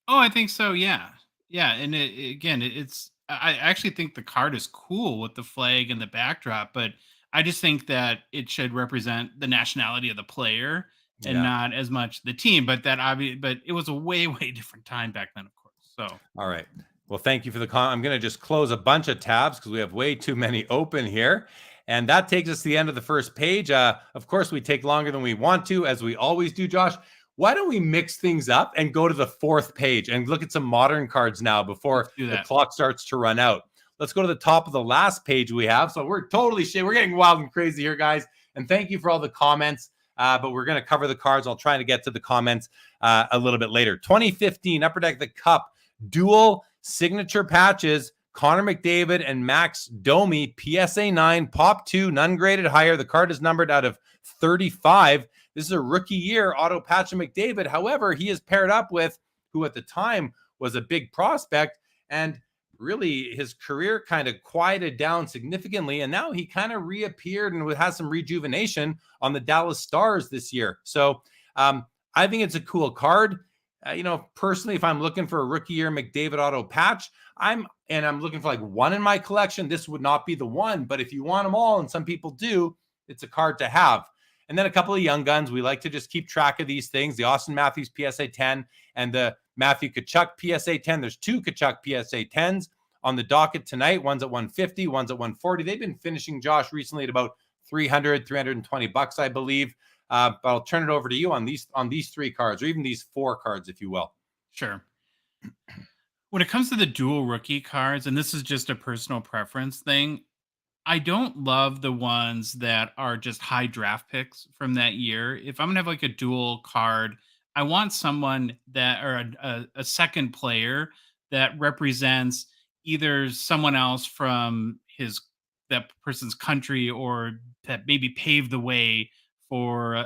Speaker 3: Oh, I think so. Yeah. And I actually think the card is cool with the flag and the backdrop, but I just think that it should represent the nationality of the player and not as much the team. But but it was a way, way different time back then, of course. So,
Speaker 2: all right. Well, thank you for the comment. I'm going to just close a bunch of tabs because we have way too many open here. And that takes us to the end of the first page. Of course, we take longer than we want to, as we always do, Josh. Why don't we mix things up and go to the fourth page and look at some modern cards now before the clock starts to run out? Let's go to the top of the last page we have. So we're totally we're getting wild and crazy here, guys. And thank you for all the comments. But we're going to cover the cards. I'll try to get to the comments a little bit later. 2015 Upper Deck the Cup dual signature patches. Connor McDavid and Max Domi, PSA 9, Pop 2, none graded higher. The card is numbered out of 35. This is a rookie year auto patch of McDavid. However, he is paired up with who at the time was a big prospect, and really his career kind of quieted down significantly, and now he kind of reappeared and has some rejuvenation on the Dallas Stars this year. So I think it's a cool card. Personally, if I'm looking for a rookie year McDavid auto patch, I'm looking for like one in my collection, this would not be the one. But if you want them all, and some people do, it's a card to have. And then a couple of young guns. We like to just keep track of these things. The Austin Matthews PSA 10 and the Matthew Tkachuk PSA 10. There's two Tkachuk PSA 10s on the docket tonight. One's at 150, one's at 140. They've been finishing, Josh, recently at about $320, I believe. But I'll turn it over to you on these three cards, or even these four cards, if you will.
Speaker 3: Sure. When it comes to the dual rookie cards, and this is just a personal preference thing, I don't love the ones that are just high draft picks from that year. If I'm gonna have like a dual card, I want someone that or a second player that represents either someone else from his that person's country or that maybe paved the way for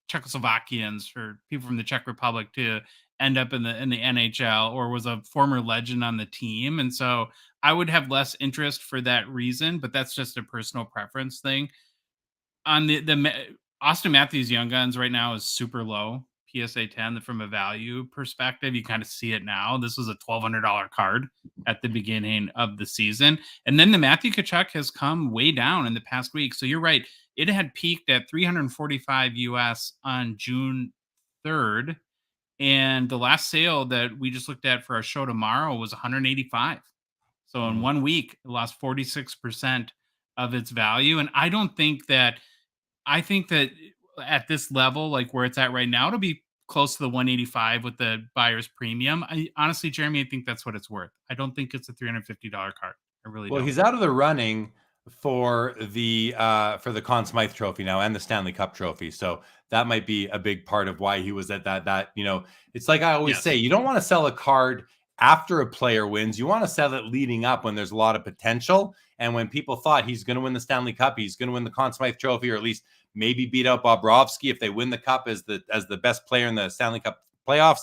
Speaker 3: Czechoslovakians or people from the Czech Republic to end up in the NHL or was a former legend on the team. And so I would have less interest for that reason, but that's just a personal preference thing. On Austin Matthews Young Guns right now is super low. PSA 10 from a value perspective, you kind of see it now. This was a $1,200 card at the beginning of the season. And then the Matthew Tkachuk has come way down in the past week. So you're right. It had peaked at 345 US on June 3rd. And the last sale that we just looked at for our show tomorrow was 185. So in 1 week, it lost 46% of its value. And I think that at this level, like where it's at right now, it'll be close to the 185 with the buyer's premium. I honestly, Jeremy, I think that's what it's worth. I don't think it's a $350 card. I really
Speaker 2: Well,
Speaker 3: don't.
Speaker 2: he's out of the running for the Conn Smythe Trophy now and the Stanley Cup Trophy. So that might be a big part of why he was at that. It's like I always say, you don't want to sell a card after a player wins. You want to sell it leading up when there's a lot of potential. And when people thought he's going to win the Stanley Cup, he's going to win the Conn Smythe Trophy, or at least maybe beat out Bobrovsky if they win the cup as the best player in the Stanley Cup playoffs.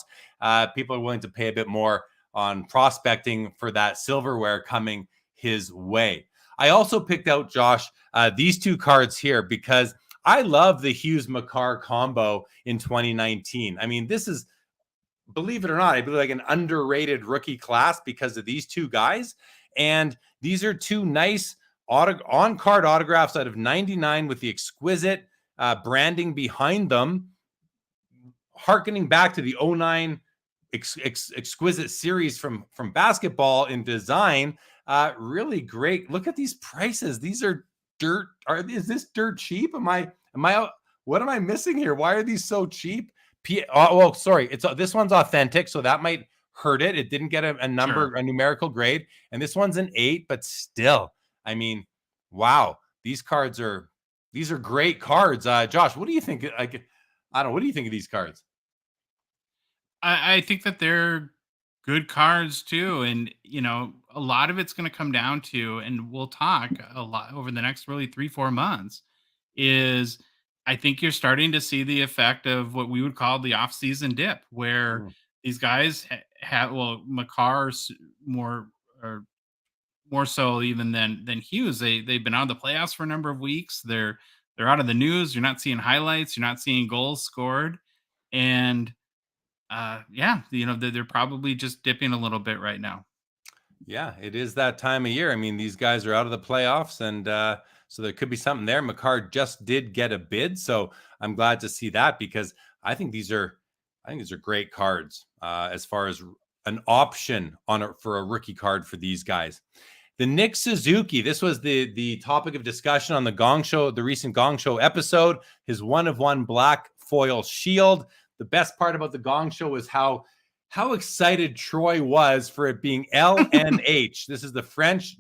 Speaker 2: People are willing to pay a bit more on prospecting for that silverware coming his way. I also picked out, Josh, these two cards here because I love the Hughes-Makar combo in 2019. I mean, this is, believe it or not, I believe like an underrated rookie class because of these two guys. And these are two nice on-card autographs out of 99 with the exquisite branding behind them, harkening back to the 09 exquisite series from basketball in design. Really great. Look at these prices. These are dirt. Is this dirt cheap? What am I missing here? Why are these so cheap? Sorry. This one's authentic, so that might hurt it. It didn't get a number, a numerical grade, and this one's an 8, but still, I mean, wow, these are great cards. Josh, what do you think? What do you think of these cards?
Speaker 3: I think that they're good cards too. And, a lot of it's going to come down to, and we'll talk a lot over the next really 3-4 months, is I think you're starting to see the effect of what we would call the off-season dip, where these guys have, Makar's more so even than Hughes. They've been out of the playoffs for a number of weeks. They're out of the news. You're not seeing highlights. You're not seeing goals scored. And they're probably just dipping a little bit right now.
Speaker 2: Yeah, it is that time of year. I mean, these guys are out of the playoffs, and so there could be something there. Makar just did get a bid, so I'm glad to see that because I think these are great cards as far as an option for a rookie card for these guys. The Nick Suzuki, this was the topic of discussion on the recent Gong Show episode, his 1-of-1 black foil shield. The best part about the Gong Show is how excited Troy was for it being LNH. This is the French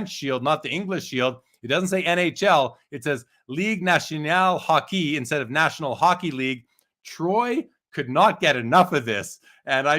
Speaker 2: shield, not the English shield. It doesn't say NHL. It says Ligue Nationale Hockey instead of National Hockey League. Troy could not get enough of this. And I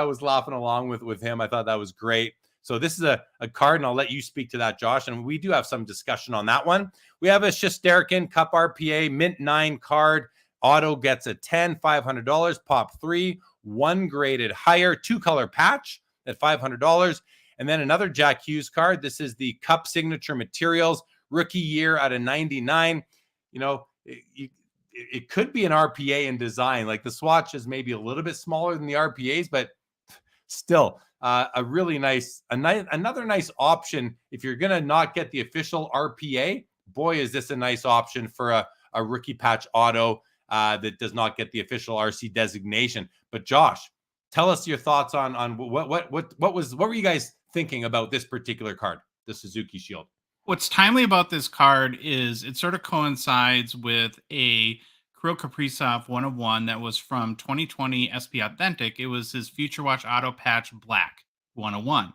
Speaker 2: was laughing along with him. I thought that was great. So this is a card, and I'll let you speak to that, Josh. And we do have some discussion on that one. We have a Shesterkin Cup RPA Mint 9 card. Auto gets a 10, $500. Pop 3, 1 graded higher, 2-color patch at $500. And then another Jack Hughes card. This is the Cup Signature Materials rookie year out of 99. It could be an RPA in design. Like the swatch is maybe a little bit smaller than the RPAs, but still a really another nice option. If you're going to not get the official RPA, boy, is this a nice option for a rookie patch auto that does not get the official RC designation. But Josh, tell us your thoughts on what were you guys thinking about this particular card, the Suzuki Shield?
Speaker 3: What's timely about this card is it sort of coincides with a Kirill Kaprizov 1-of-1 that was from 2020 SP Authentic. It was his Future Watch Auto Patch Black 1-of-1.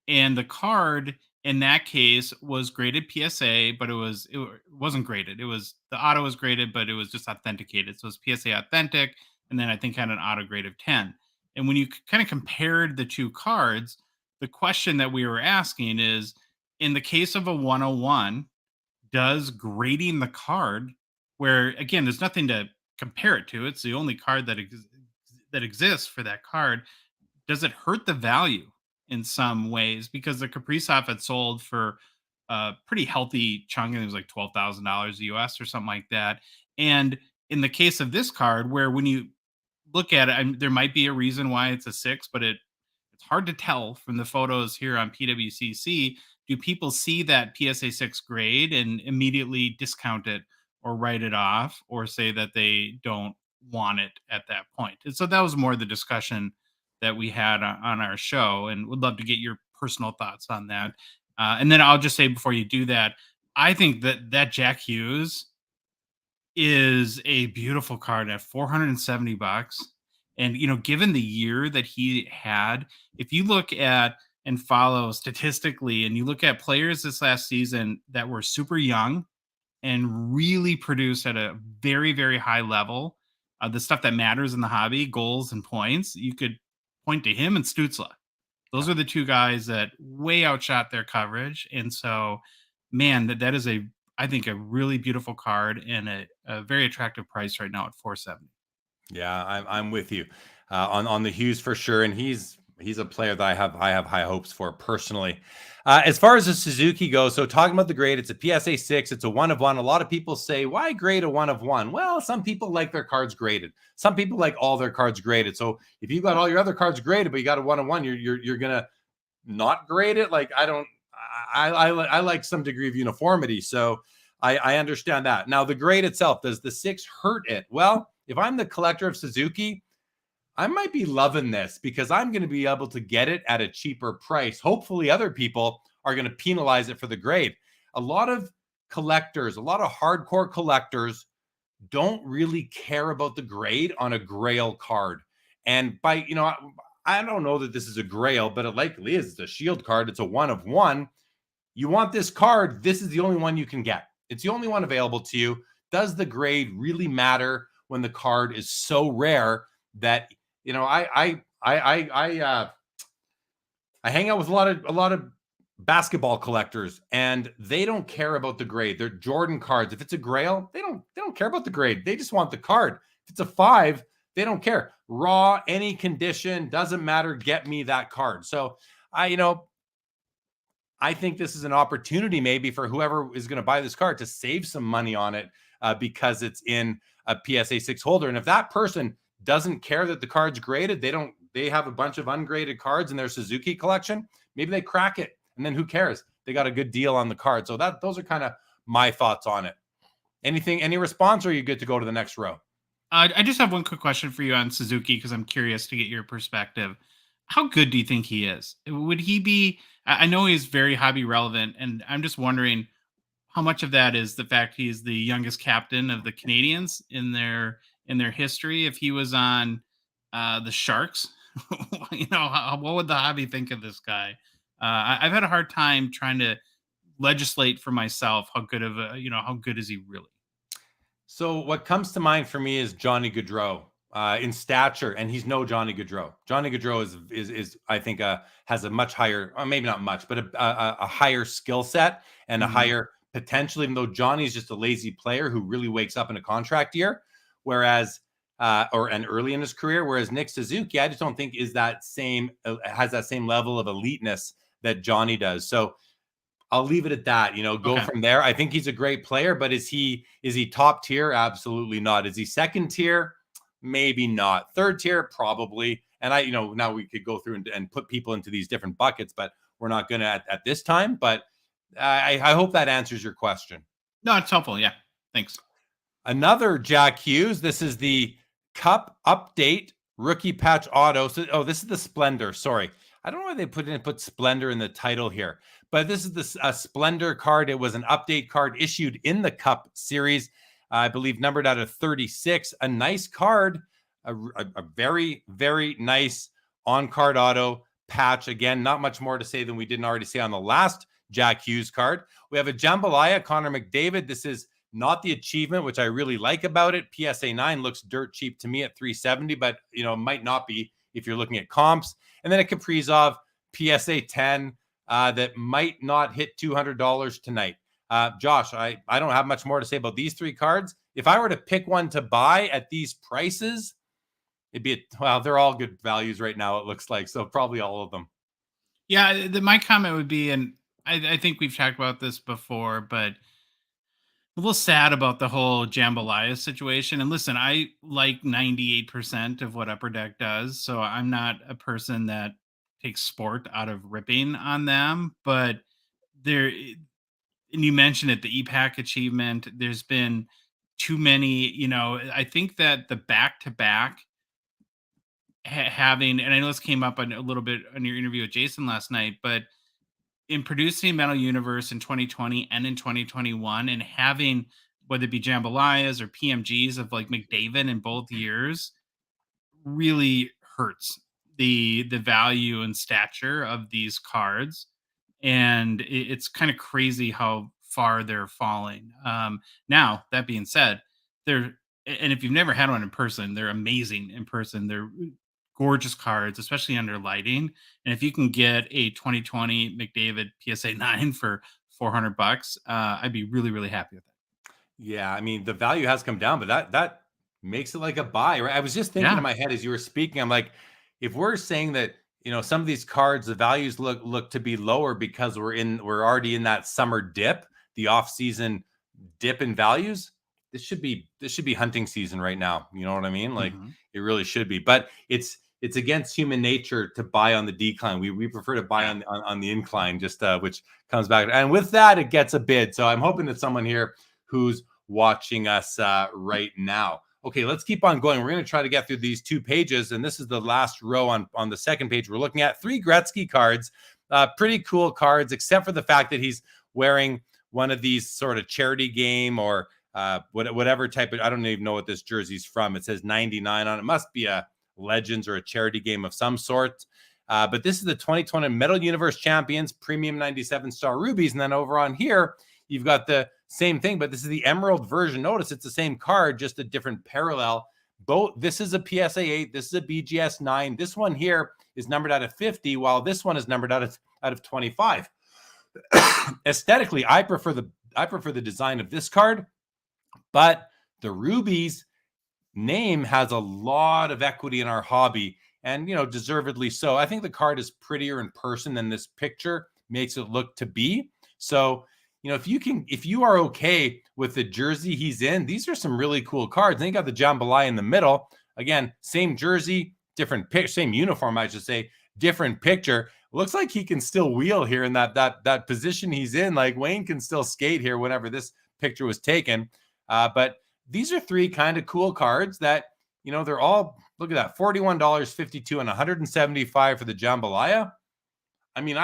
Speaker 3: And the card in that case was graded PSA, but it wasn't graded. It was the auto was graded, but it was just authenticated. So it was PSA authentic, and then I think had an auto grade of 10. And when you kind of compared the two cards, the question that we were asking is, in the case of a 101, does grading the card, where again there's nothing to compare it to, it's the only card that exists for that card, does it hurt the value in some ways? Because the Kaprizov had sold for a pretty healthy chunk, and it was like $12,000 US or something like that. And in the case of this card, where when you look at it, there might be a reason why it's a 6, but it's hard to tell from the photos here on PWCC. Do people see that PSA 6 grade and immediately discount it or write it off, or say that they don't want it at that point? And so that was more the discussion that we had on our show, and would love to get your personal thoughts on that. And then I'll just say before you do that, I think that Jack Hughes is a beautiful card at $470. And, given the year that he had, if you look at and follow statistically, and you look at players this last season that were super young and really produced at a very, very high level, the stuff that matters in the hobby, goals and points, you could point to him and Stützle. Those are the two guys that way outshot their coverage. And so, man, that is I think a really beautiful card, and a very attractive price right now at $470.
Speaker 2: Yeah, I'm with you on the Hughes for sure, and he's a player that I have high hopes for personally. As far as the Suzuki goes, so talking about the grade, it's a PSA 6, it's a 1 of 1. A lot of people say, why grade a 1 of 1? Well, some people like their cards graded. Some people like all their cards graded. So if you got all your other cards graded, but you got a 1 of 1, you're gonna not grade it. Like I like some degree of uniformity, so I understand that. Now the grade itself, does the 6 hurt it? Well, if I'm the collector of Suzuki, I might be loving this because I'm going to be able to get it at a cheaper price. Hopefully other people are going to penalize it for the grade. A lot of collectors, a lot of hardcore collectors don't really care about the grade on a Grail card. And by, I don't know that this is a Grail, but it likely is. It's a Shield card. It's a 1 of 1. You want this card. This is the only one you can get. It's the only one available to you. Does the grade really matter when the card is so rare that, I hang out with a lot of basketball collectors, and they don't care about the grade. They're Jordan cards. If it's a Grail, they don't care about the grade. They just want the card. If it's a 5, they don't care. Raw, any condition, doesn't matter. Get me that card. So I think this is an opportunity maybe for whoever is going to buy this card to save some money on it because it's in a PSA 6 holder. And if that person doesn't care that the card's graded, they have a bunch of ungraded cards in their Suzuki collection, maybe they crack it, and then who cares? They got a good deal on the card. So those are kind of my thoughts on it. Any response, or are you good to go to the next row?
Speaker 3: I just have one quick question for you on Suzuki, because I'm curious to get your perspective. How good do you think he is? Would he be, I know he's very hobby relevant, and I'm just wondering how much of that is the fact he's the youngest captain of the Canadians in their history. If he was on the Sharks, what would the hobby think of this guy? I've had a hard time trying to legislate for myself how good how good is he really?
Speaker 2: So what comes to mind for me is Johnny Gaudreau in stature, and he's no Johnny Gaudreau. Johnny Gaudreau is I think has a much higher, or maybe not much, but a higher skill set and a higher potential, even though Johnny's just a lazy player who really wakes up in a contract year, whereas and early in his career, whereas Nick Suzuki, I just don't think has that same level of eliteness that Johnny does. So I'll leave it at that, go from there. I think he's a great player, but is he top tier? Absolutely not. Is he second tier? Maybe not. Third tier? Probably. And now we could go through and put people into these different buckets, but we're not going to at this time. But I hope that answers your question.
Speaker 3: No, it's helpful. Yeah. Thanks.
Speaker 2: Another Jack Hughes. This is the Cup Update Rookie Patch Auto. So, this is the Splendor. Sorry. I don't know why they put Splendor in the title here, but this is the Splendor card. It was an update card issued in the Cup series, I believe numbered out of 36. A nice card, a very, very nice on-card auto patch. Again, not much more to say than we didn't already say on the last Jack Hughes card. We have a Jambalaya, Connor McDavid. This is not the achievement, which I really like about it. PSA 9 looks dirt cheap to me at $370, but might not be if you're looking at comps. And then a Kaprizov PSA 10 that might not hit $200 tonight. Josh, I don't have much more to say about these three cards. If I were to pick one to buy at these prices, it'd be they're all good values right now, it looks like. So probably all of them.
Speaker 3: Yeah, my comment would be, and I think we've talked about this before, but a little sad about the whole Jambalaya situation. And listen, I like 98% of what Upper Deck does, so I'm not a person that takes sport out of ripping on them. But there, and you mentioned it, the EPAC achievement. There's been too many. I think that the back-to-back having, and I know this came up a little bit on your interview with Jason last night, but in producing Metal Universe in 2020 and in 2021, and having whether it be Jambalayas or PMGs of like McDavid in both years, really hurts the value and stature of these cards. And it's kind of crazy how far they're falling. Now, that being said, and if you've never had one in person, they're amazing in person. They're gorgeous cards, especially under lighting. And if you can get a 2020 McDavid PSA 9 for $400, I'd be really, really happy with that.
Speaker 2: Yeah, I mean, the value has come down, but that makes it like a buy, right? I was just thinking in my head as you were speaking, I'm like, if we're saying that, some of these cards, the values look to be lower because we're already in that summer dip, the off-season dip in values. This should be hunting season right now. You know what I mean? Like it really should be, but it's against human nature to buy on the decline. We prefer to buy on the incline, just which comes back. And with that, it gets a bid. So I'm hoping that someone here who's watching us right now. Okay, let's keep on going. We're going to try to get through these two pages, and this is the last row on the second page. We're looking at 3 Gretzky cards, pretty cool cards, except for the fact that he's wearing one of these sort of charity game or whatever type of, I don't even know what this jersey's from. It says 99 on it. Must be a Legends or a charity game of some sort. But this is the 2020 Metal Universe Champions Premium 97 Star Rubies. And then over on here, you've got the same thing, but this is the Emerald version. Notice it's the same card, just a different parallel. This is a PSA 8. This is a BGS 9. This one here is numbered out of 50, while this one is numbered out of 25. Aesthetically, I prefer the design of this card, but the Rubies name has a lot of equity in our hobby, and deservedly so. I think the card is prettier in person than this picture makes it look to be. So if you are okay with the jersey he's in, these are some really cool cards. Then you got the Jambalaya in the middle. Again, same jersey, different same uniform, I should say, different picture. Looks like he can still wheel here in that position he's in. Like Wayne can still skate here whenever this picture was taken. But these are 3 kind of cool cards that, they're all, look at that, $41, $52, and $175 for the Jambalaya. I mean,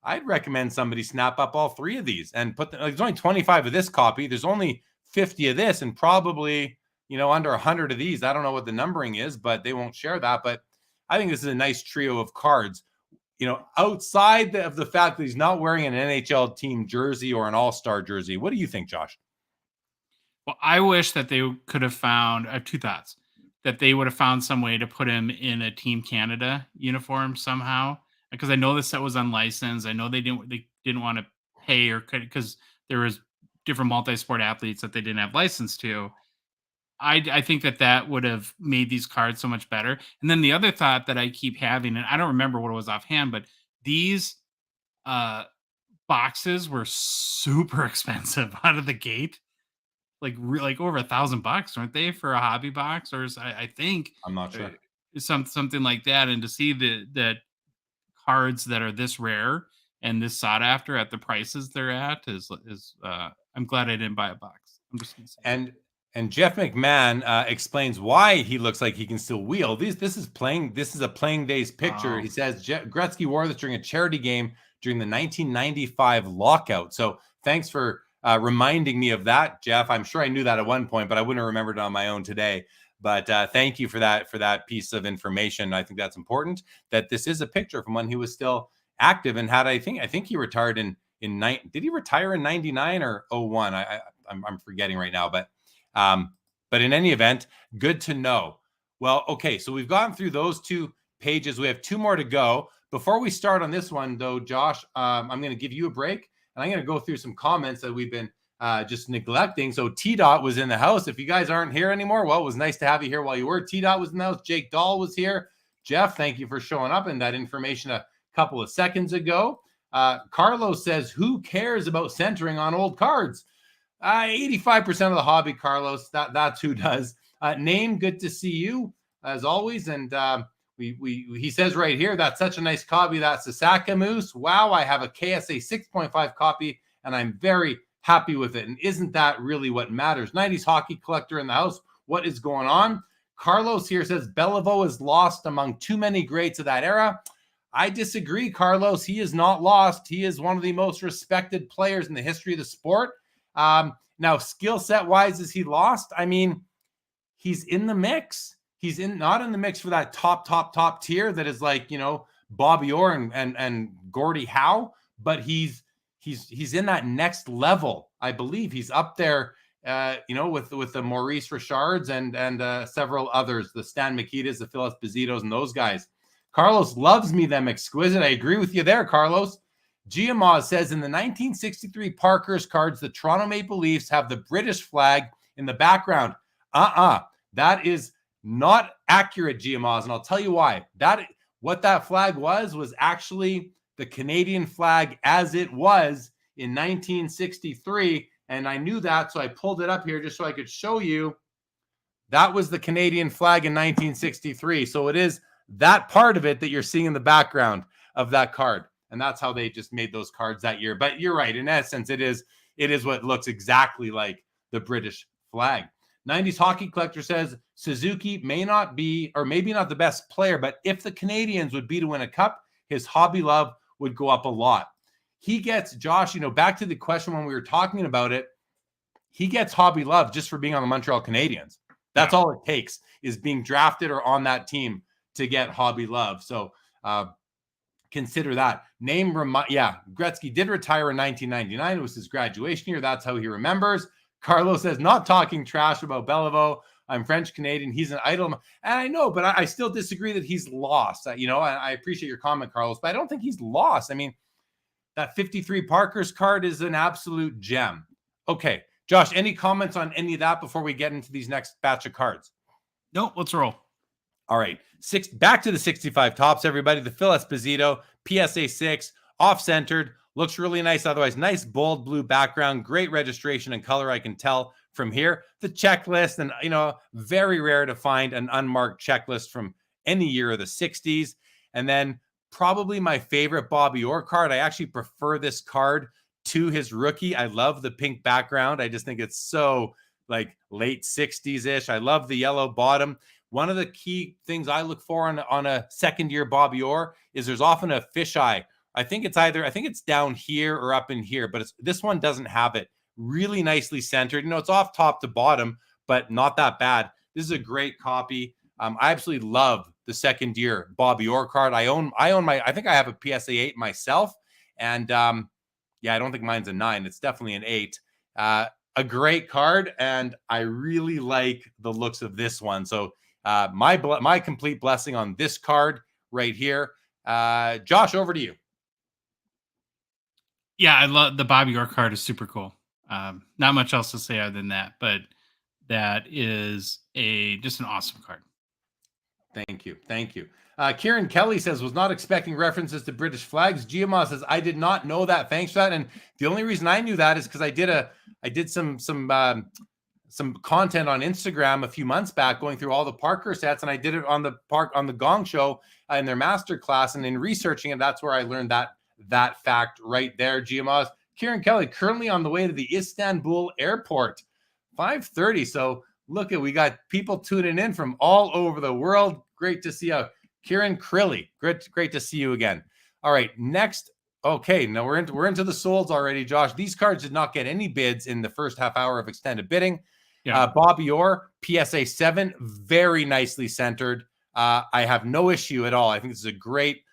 Speaker 2: I'd recommend somebody snap up all 3 of these and put there's only 25 of this copy. There's only 50 of this, and probably, under 100 of these. I don't know what the numbering is, but they won't share that. But I think this is a nice trio of cards, outside of the fact that he's not wearing an NHL team jersey or an all-star jersey. What do you think, Josh?
Speaker 3: Well, I wish that they could have found, I have 2 thoughts, that they would have found some way to put him in a Team Canada uniform somehow. Because I know the set was unlicensed. I know they didn't want to pay or could, because there was different multi-sport athletes that they didn't have license to. I think that would have made these cards so much better. And then the other thought that I keep having, and I don't remember what it was offhand, but these boxes were super expensive out of the gate. Like over $1,000, weren't they, for a hobby box? Or I think
Speaker 2: I'm not sure.
Speaker 3: Something like that. And to see that cards that are this rare and this sought after at the prices they're at is I'm glad I didn't buy a box. I'm just gonna say.
Speaker 2: And Jeff McMahon explains why he looks like he can still wheel. This is a playing days picture. He says Gretzky wore this during a charity game during the 1995 lockout. So thanks for reminding me of that, Jeff. I'm sure I knew that at one point, but I wouldn't have remembered it on my own today. But thank you for that piece of information. I think that's important, that this is a picture from when he was still active and had, I think he retired in did he retire in 99 or 01? I'm forgetting right now, but in any event, good to know. Well, okay, so we've gone through those 2 pages. We have 2 more to go. Before we start on this one, though, Josh, I'm going to give you a break, and I'm going to go through some comments that we've been just neglecting. So T-Dot was in the house. If you guys aren't here anymore, well, it was nice to have you here while you were. T-Dot was in the house. Jake Dahl was here. Jeff, thank you for showing up and that information a couple of seconds ago. Carlos says, who cares about centering on old cards? 85% of the hobby, Carlos. That's who does. Name, good to see you as always. And he says right here, that's such a nice copy. That's the Saka Moose. Wow, I have a KSA 6.5 copy, and I'm very happy with it. And isn't that really what matters? 90s hockey collector in the house. What is going on? Carlos here says Beliveau is lost among too many greats of that era. I disagree, Carlos. He is not lost. He is one of the most respected players in the history of the sport. Now, skill set wise, is he lost? I mean, he's in the mix. He's not in the mix for that top tier that is like, Bobby Orr and Gordie Howe, but he's in that next level. I believe he's up there, with the Maurice Richards and several others, the Stan Mikitas, the Phil Espositos, and those guys. Carlos loves me them exquisite. I agree with you there, Carlos. Giamaz says in the 1963 Parkhurst cards, the Toronto Maple Leafs have the British flag in the background. That is not accurate, Giamaz, and I'll tell you why. What that flag was actually the Canadian flag as it was in 1963, and I knew that, so I pulled it up here just so I could show you. That was the Canadian flag in 1963, so it is that part of it that you're seeing in the background of that card, and that's how they just made those cards that year. But you're right, in essence, it is what looks exactly like the British flag. 90s hockey collector says Suzuki may not be, or maybe not the best player, but if the Canadians would be to win a cup, his hobby love would go up a lot. He gets, Josh, back to the question when we were talking about it, he gets hobby love just for being on the Montreal Canadiens. That's all it takes, is being drafted or on that team to get hobby love. So consider that. Gretzky did retire in 1999. It was his graduation year. That's how he remembers. Carlos says, not talking trash about Beliveau. I'm French Canadian. He's an idol. And I know, but I still disagree that he's lost. I appreciate your comment, Carlos, but I don't think he's lost. I mean, that 53 Parkhurst card is an absolute gem. Okay, Josh, any comments on any of that before we get into these next batch of cards?
Speaker 3: Nope, let's roll.
Speaker 2: All right, back to the 65 tops, everybody. The Phil Esposito, PSA 6, off-centered, looks really nice. Otherwise, nice bold blue background, great registration and color, I can tell from here. The checklist, and very rare to find an unmarked checklist from any year of the 60s. And then probably my favorite Bobby Orr card. I actually prefer this card to his rookie. I love the pink background. I just think it's so like late 60s-ish. I love the yellow bottom. One of the key things I look for on a second-year Bobby Orr is there's often a fisheye. I think it's down here or up in here, but this one doesn't have it. Really nicely centered. It's off top to bottom, but not that bad. This is a great copy. I absolutely love the second-year Bobby Orr card. I think I have a PSA 8 myself, and I don't think mine's a 9. It's definitely an 8. A great card, and I really like the looks of this one. So my complete blessing on this card right here. Josh, over to you.
Speaker 3: Yeah, I love the Bobby Orr card. Is super cool. Not much else to say other than that, but that is just an awesome card.
Speaker 2: Thank you. Kieran Kelly says, was not expecting references to British flags. Giamma says, I did not know that. Thanks for that. And the only reason I knew that is because I did some content on Instagram a few months back going through all the Parker sets, and I did it on the Gong Show in their master class. And in researching it, that's where I learned that fact right there. Giamma. Kieran Kelly currently on the way to the Istanbul airport, 5:30. So look we got people tuning in from all over the world. Great to see you, Kieran Crilly. Great to see you again. All right, next. Okay, now we're into the solds already, Josh. These cards did not get any bids in the first half hour of extended bidding. Yeah. Bobby Orr, PSA 7, very nicely centered. I have no issue at all. I think this is a great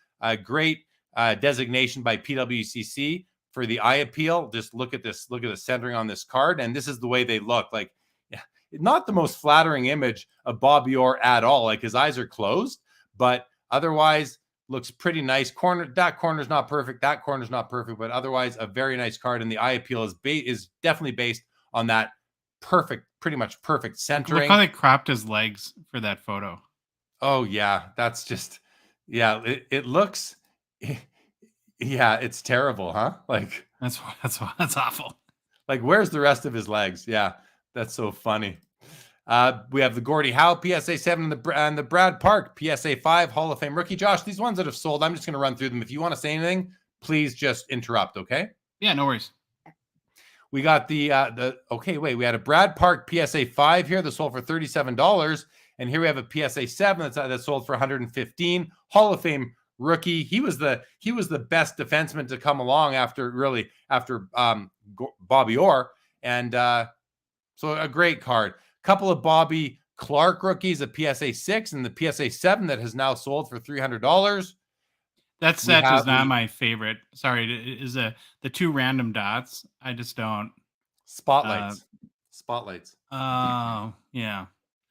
Speaker 2: designation by PWCC. for the eye appeal, just look at this. Look at the centering on this card, and this is the way they look. Like, not the most flattering image of Bobby Orr at all. Like, his eyes are closed, but otherwise looks pretty nice. That corner's not perfect. That corner's not perfect, but otherwise a very nice card. And the eye appeal is definitely based on that pretty much perfect centering.
Speaker 3: Look how they cropped his legs for that photo.
Speaker 2: Oh yeah, that's just, yeah, it looks, yeah, it's terrible, huh? Like,
Speaker 3: that's awful.
Speaker 2: Like, where's the rest of his legs? Yeah, that's so funny. We have the Gordie Howe PSA 7 and the Brad Park PSA 5 Hall of Fame rookie. Josh, these ones that have sold, I'm just going to run through them. If you want to say anything, please just interrupt, okay?
Speaker 3: Yeah, no worries.
Speaker 2: We got we had a Brad Park PSA 5 here that sold for $37. And here we have a PSA 7 that sold for $115. Hall of Fame rookie. He was the best defenseman to come along after Bobby Orr. And so a great card. Couple of Bobby Clark rookies, a PSA 6 and the PSA 7 that has now sold for $300.
Speaker 3: That set is not my favorite. Sorry, is the two random dots. I just don't.
Speaker 2: Spotlights.
Speaker 3: Oh, yeah.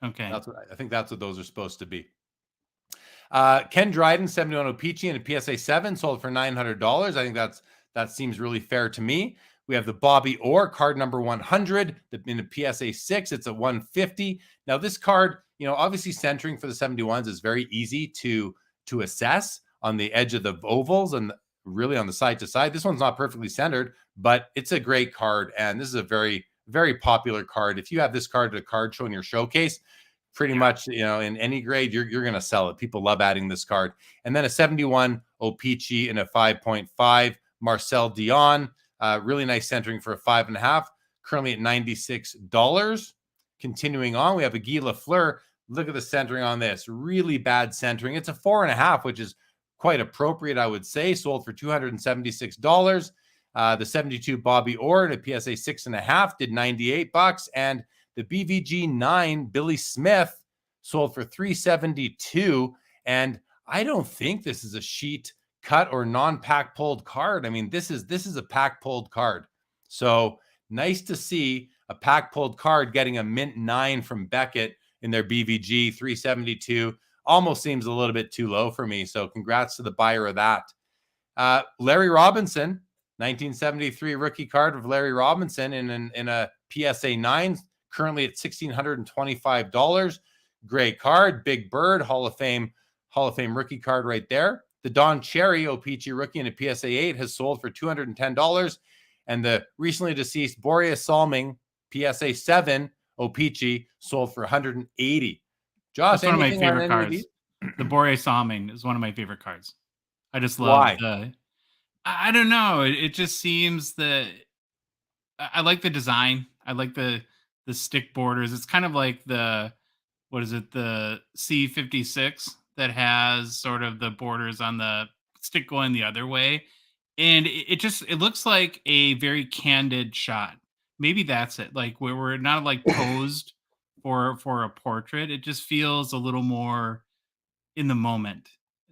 Speaker 3: Okay.
Speaker 2: I think that's what those are supposed to be. Ken Dryden, 71 O-Pee-Chee and a PSA 7 sold for $900. I think that seems really fair to me. We have the Bobby Orr card number 100 in the PSA 6. It's a $150. Now this card, obviously centering for the 71s is very easy to assess on the edge of the ovals and really on the side to side. This one's not perfectly centered, but it's a great card. And this is a very, very popular card. If you have this card at a card show in your showcase, pretty much, in any grade, you're going to sell it. People love adding this card. And then a 71 O-Pee-Chee and a 5.5 Marcel Dion. Really nice centering for a 5.5, currently at $96. Continuing on, we have a Guy Lafleur. Look at the centering on this. Really bad centering. It's a 4.5, which is quite appropriate, I would say. Sold for $276. The 72 Bobby Orr and a PSA 6.5 did $98. And the BVG 9 Billy Smith sold for $372. And I don't think this is a sheet cut or non-pack pulled card. I mean, this is a pack pulled card. So nice to see a pack pulled card getting a mint 9 from Beckett in their BVG 372. Almost seems a little bit too low for me. So congrats to the buyer of that. Larry Robinson, 1973 rookie card of Larry Robinson in a PSA 9, currently at $1,625. Great card. Big Bird, Hall of Fame rookie card right there. The Don Cherry O-Pee-Chee rookie in a PSA 8 has sold for $210. And the recently deceased Boreas Salming PSA 7 O-Pee-Chee sold for $180. Josh,
Speaker 3: that's one of my favorite cards. The Boreas Salming is one of my favorite cards. I just love I don't know. It just seems that I like the design. I like the stick borders. It's kind of like the C56 that has sort of the borders on the stick going the other way. And it looks like a very candid shot. Maybe that's it. Like where we're not like posed for a portrait. It just feels a little more in the moment,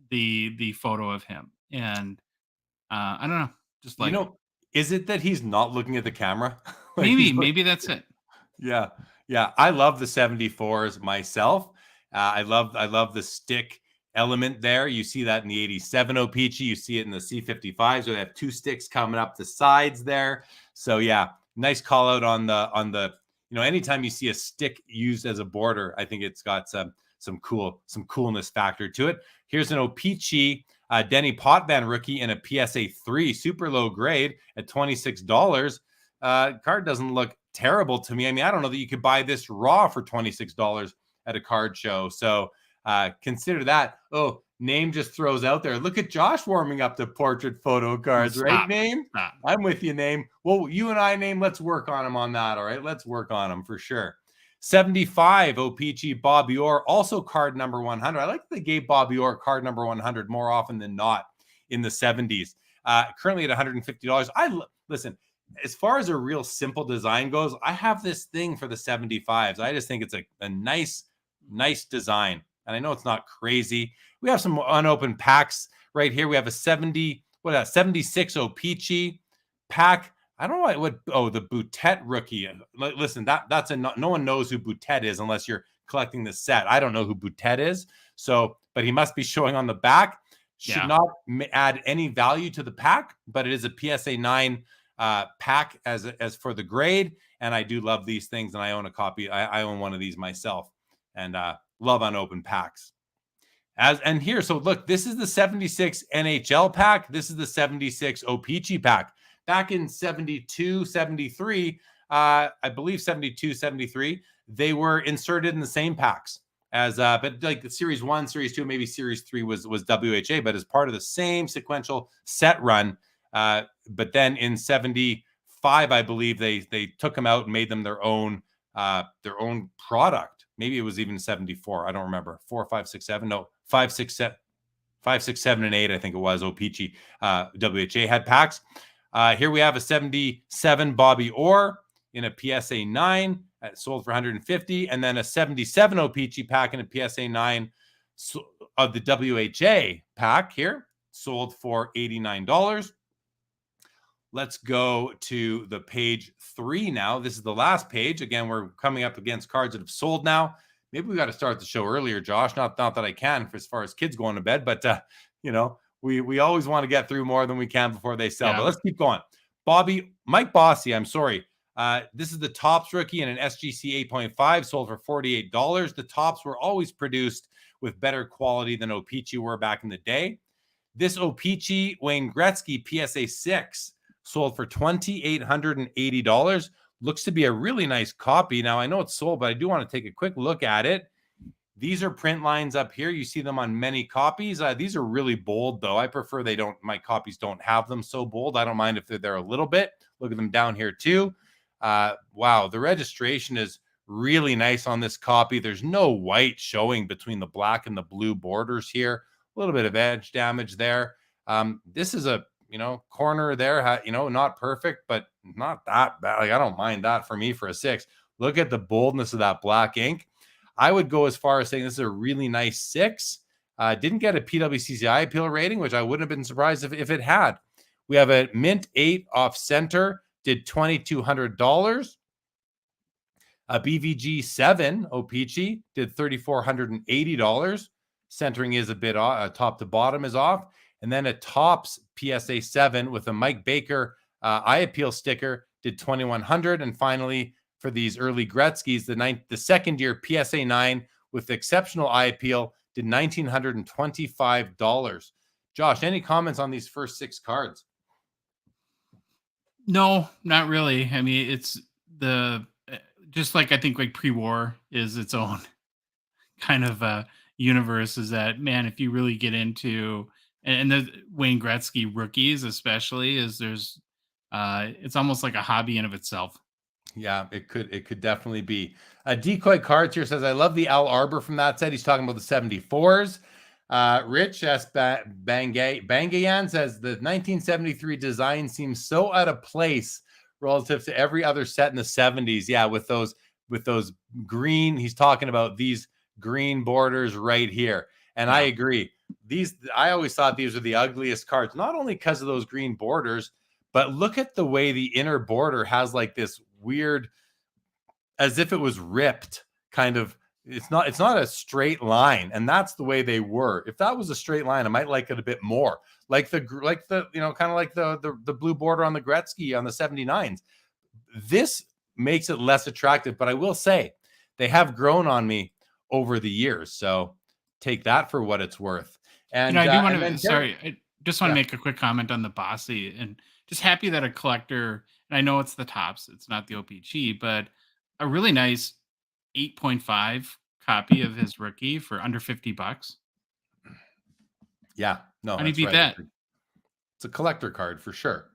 Speaker 3: the photo of him. And I don't know. Just like,
Speaker 2: is it that he's not looking at the camera?
Speaker 3: Like maybe that's it.
Speaker 2: Yeah. Yeah. I love the 74s myself. I love the stick element there. You see that in the 87 O-Pee-Chee. You see it in the C55s. So they have two sticks coming up the sides there. So yeah, nice call out on the anytime you see a stick used as a border, I think it's got some coolness factor to it. Here's an O-Pee-Chee Denny Potvin rookie in a PSA 3, super low grade at $26. Card doesn't look terrible to me. I mean, I don't know that you could buy this raw for $26 at a card show. So consider that. Oh, Name just throws out there. Look at Josh warming up to portrait photo cards, right, Name?
Speaker 3: Stop.
Speaker 2: I'm with you, Name. Well, you and I, Name, let's work on him on that, all right? Let's work on him for sure. 75 O-Pee-Chee Bobby Orr, also card number 100. I like that they gave Bobby Orr card number 100 more often than not in the 70s. Currently at $150. Listen, as far as a real simple design goes, I have this thing for the 75s. I just think it's a nice design. And I know it's not crazy. We have some unopened packs right here. We have a 76 O-Pee-Chee pack. I don't know what the Boutet rookie. Listen, that's no one knows who Boutet is unless you're collecting the set. I don't know who Boutet is. So, but he must be showing on the back. Should not add any value to the pack, but it is a PSA 9 pack as for the grade. And I do love these things, and I own a copy. I own one of these myself, and love unopened packs. And here, so look, this is the 76 NHL pack. This is the 76 O-Pee-Chee pack. Back in 72, 73, I believe 72, 73, they were inserted in the same packs as, but like the Series 1, Series 2, maybe Series 3 was WHA, but as part of the same sequential set run. But then in 75, I believe they took them out and made them their own product. Maybe it was even 74. I don't remember. 4, 5, 6, 7. No, 5, 6, 7, 5, 6, 7, and 8. I think it was O-Pee-Chee. WHA had packs. Here we have a 77 Bobby Orr in a PSA 9 sold for $150, and then a 77 O-Pee-Chee pack in a PSA 9 of the WHA pack here sold for $89. Let's go to the page 3 now. This is the last page. Again, we're coming up against cards that have sold now. Maybe we got to start the show earlier, Josh. Not that I can as far as kids going to bed, but we always want to get through more than we can before they sell. Yeah. But let's keep going. Mike Bossy, I'm sorry. This is the Topps rookie in an SGC 8.5, sold for $48. The Topps were always produced with better quality than O-Pee-Chee were back in the day. This O-Pee-Chee Wayne Gretzky PSA 6 sold for $2,880. Looks to be a really nice copy. Now, I know it's sold, but I do want to take a quick look at it. These are print lines up here. You see them on many copies. These are really bold, though. I prefer my copies don't have them so bold. I don't mind if they're there a little bit. Look at them down here, too. Wow, the registration is really nice on this copy. There's no white showing between the black and the blue borders here. A little bit of edge damage there. This is a corner there, not perfect, but not that bad. Like, I don't mind that for me for a 6. Look at the boldness of that black ink. I would go as far as saying this is a really nice 6. Didn't get a PWCC eye appeal rating, which I wouldn't have been surprised if it had. We have a mint 8 off center, did $2,200. A BVG 7 O-Pee-Chee did $3,480. Centering is a bit top to bottom is off. And then a Topps PSA 7 with a Mike Baker eye appeal sticker did $2,100. And finally, for these early Gretzky's, the second year PSA 9 with exceptional eye appeal did $1,925. Josh, any comments on these first 6 cards?
Speaker 3: No, not really. I mean, it's just like I think like pre-war is its own kind of universe. Is that, man, if you really get into and the Wayne Gretzky rookies, especially, it's almost like a hobby in of itself.
Speaker 2: Yeah, it could definitely be. Decoy Cards here says, I love the Al Arbor from that set. He's talking about the 74s. Rich S. Bangayan says the 1973 design seems so out of place relative to every other set in the 70s. Yeah, with those green, he's talking about these green borders right here. And I agree. I always thought these were the ugliest cards, not only because of those green borders, but look at the way the inner border has like this weird, as if it was ripped kind of. It's not a straight line, and that's the way they were. If that was a straight line, I might like it a bit more. Like the kind of like the blue border on the Gretzky on the 79s. This makes it less attractive, but I will say they have grown on me over the years. So take that for what it's worth. And
Speaker 3: I do want to. Sorry, I just want to make a quick comment on the Bossy, and just happy that a collector. And I know it's the Topps, it's not the O-Pee-Chee, but a really nice 8.5 copy of his rookie for under $50.
Speaker 2: Yeah, no,
Speaker 3: how do you beat that?
Speaker 2: It's a collector card for sure.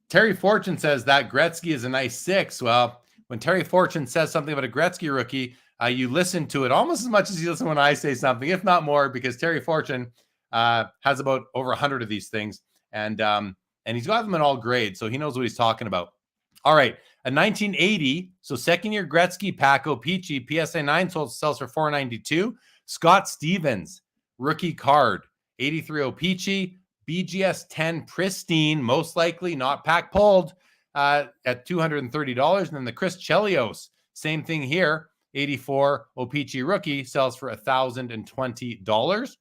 Speaker 2: Terry Fortune says that Gretzky is a nice 6. Well, when Terry Fortune says something about a Gretzky rookie, you listen to it almost as much as you listen when I say something, if not more, because Terry Fortune has about over 100 of these things, and he's got them in all grades, so he knows what he's talking about. All right, a 1980, so second year Gretzky pack O-Pee-Chee PSA 9 sells for $492. Scott Stevens rookie card, 83 O-Pee-Chee, BGS 10 pristine, most likely not pack pulled, at $230. And then the Chris Chelios, same thing here, 84 O-Pee-Chee rookie, sells for $1,020.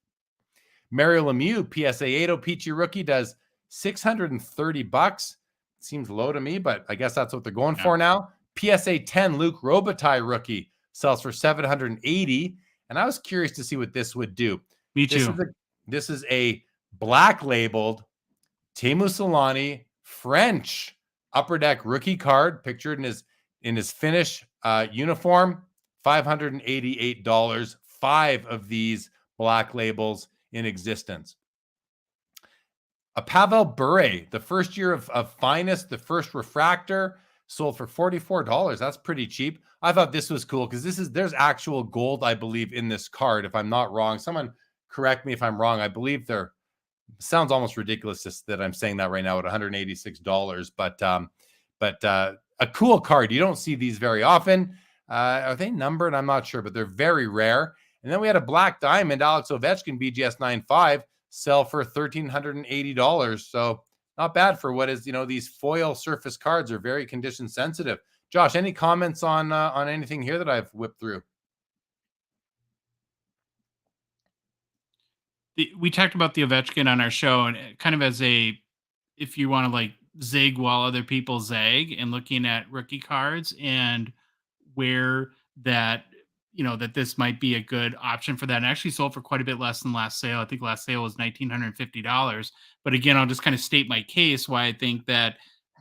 Speaker 2: Mario Lemieux, PSA 8 O-Pee-Chee rookie, does $630. Seems low to me, but I guess that's what they're going for now. PSA 10 Luke Robitaille rookie sells for $780. And I was curious to see what this would do.
Speaker 3: Me too.
Speaker 2: This is a black labeled Teemu Selanne French Upper Deck rookie card, pictured in his Finnish uniform. $588. 5 of these black labels in existence. A Pavel Bure, the first year of Finest, the first refractor, sold for $44. That's pretty cheap. I thought this was cool because there's actual gold, I believe, in this card. If I'm not wrong, someone correct me if I'm wrong. I believe there sounds almost ridiculous that I'm saying that right now at $186, but a cool card. You don't see these very often. Are they numbered? I'm not sure, but they're very rare. And then we had a black diamond Alex Ovechkin BGS 9.5 sell for $1,380. So not bad for what is, these foil surface cards are very condition sensitive. Josh, any comments on anything here that I've whipped through?
Speaker 3: We talked about the Ovechkin on our show, and kind of as if you want to like zig while other people zag, and looking at rookie cards and where that this might be a good option for that. And actually sold for quite a bit less than last sale. I think last sale was $1,950. But again, I'll just kind of state my case why I think that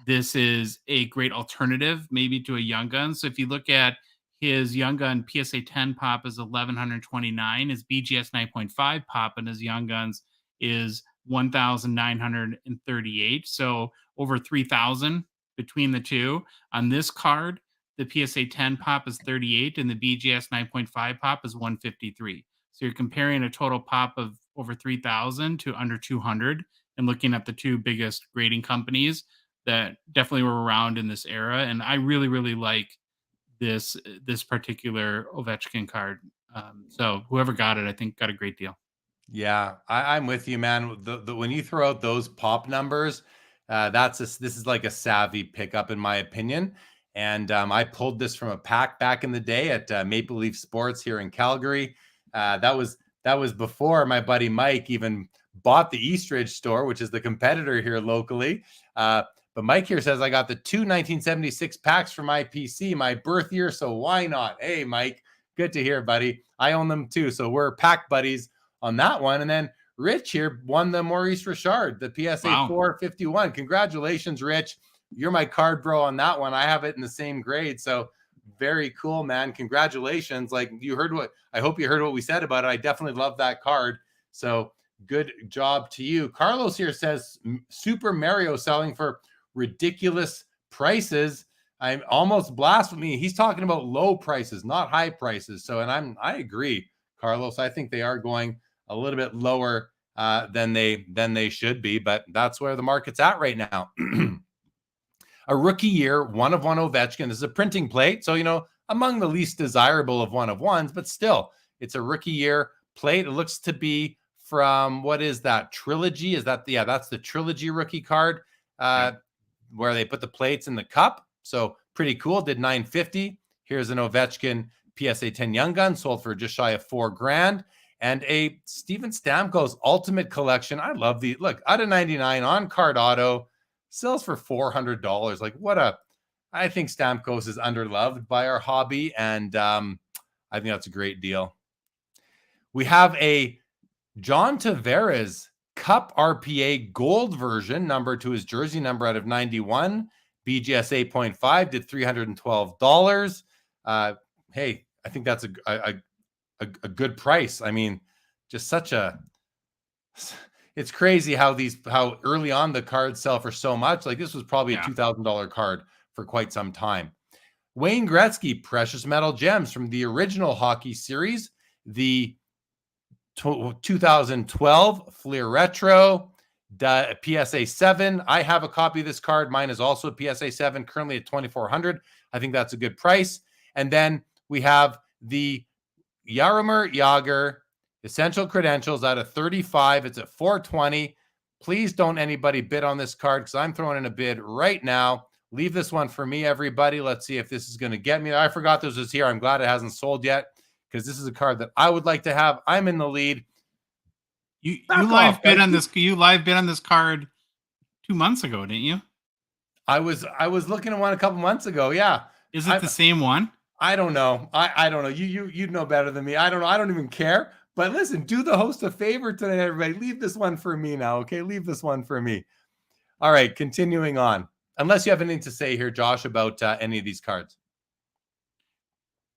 Speaker 3: this is a great alternative maybe to a Young Gun. So if you look at his Young Gun PSA 10 pop is $1,129. His BGS 9.5 pop and his Young Guns is $1,938. So over $3,000 between the two. On this card, the PSA 10 pop is $38 and the BGS 9.5 pop is $153. So you're comparing a total pop of over $3,000 to under $200, and looking at the two biggest grading companies that definitely were around in this era. And I really, really like this particular Ovechkin card. So whoever got it, I think got a great deal.
Speaker 2: Yeah, I'm with you, man. When you throw out those pop numbers, this is like a savvy pickup in my opinion. And I pulled this from a pack back in the day at Maple Leaf Sports here in Calgary. That was before my buddy Mike even bought the Eastridge store, which is the competitor here locally. But Mike here says, I got the 2 1976 packs for my PC, my birth year, so why not? Hey, Mike, good to hear, buddy. I own them too, so we're pack buddies on that one. And then Rich here won the Maurice Richard, the PSA 451. Congratulations, Rich. You're my card bro on that one. I have it in the same grade. So very cool, man. Congratulations. Like I hope you heard what we said about it. I definitely love that card. So good job to you. Carlos here says Super Mario selling for ridiculous prices. I'm almost blasphemy. He's talking about low prices, not high prices. So, and I agree, Carlos. I think they are going a little bit lower than they should be, but that's where the market's at right now. A rookie year, 1 of 1 Ovechkin. This is a printing plate. So, among the least desirable of 1 of 1s, but still, it's a rookie year plate. It looks to be from, what is that, Trilogy? Is that, that's the Trilogy rookie card where they put the plates in the cup. So pretty cool. Did $950. Here's an Ovechkin PSA 10 Young Gun, sold for just shy of $4,000. And a Steven Stamkos Ultimate Collection. I love the look, out of 99 on card auto. Sells for $400. Like I think Stamkos is underloved by our hobby. And I think that's a great deal. We have a John Tavares Cup RPA gold version, number to his jersey number out of 91. BGS 8.5 did $312. Hey, I think that's a good price. I mean, just it's crazy how early on the cards sell for so much. Like this was probably a $2,000 card for quite some time. Wayne Gretzky Precious Metal Gems from the original hockey series, the 2012 Fleer Retro, the PSA 7. I have a copy of this card. Mine is also a PSA 7, currently at $2,400. I think that's a good price. And then we have the Jaromir Jagr Essential Credentials out of 35. It's at $420. Please don't anybody bid on this card because I'm throwing in a bid right now. Leave this one for me, everybody. Let's see if this is going to get me. I forgot this was here. I'm glad it hasn't sold yet because this is a card that I would like to have. I'm in the lead.
Speaker 3: You live bid on this. You live bid on this card 2 months ago, didn't you?
Speaker 2: I was looking at one a couple months ago. Yeah.
Speaker 3: Is it the same one?
Speaker 2: I don't know. I don't know. You'd know better than me. I don't know. I don't even care. But listen, do the host a favor tonight, everybody. Leave this one for me now, okay? Leave this one for me. All right, continuing on. Unless you have anything to say here, Josh, about any of these cards.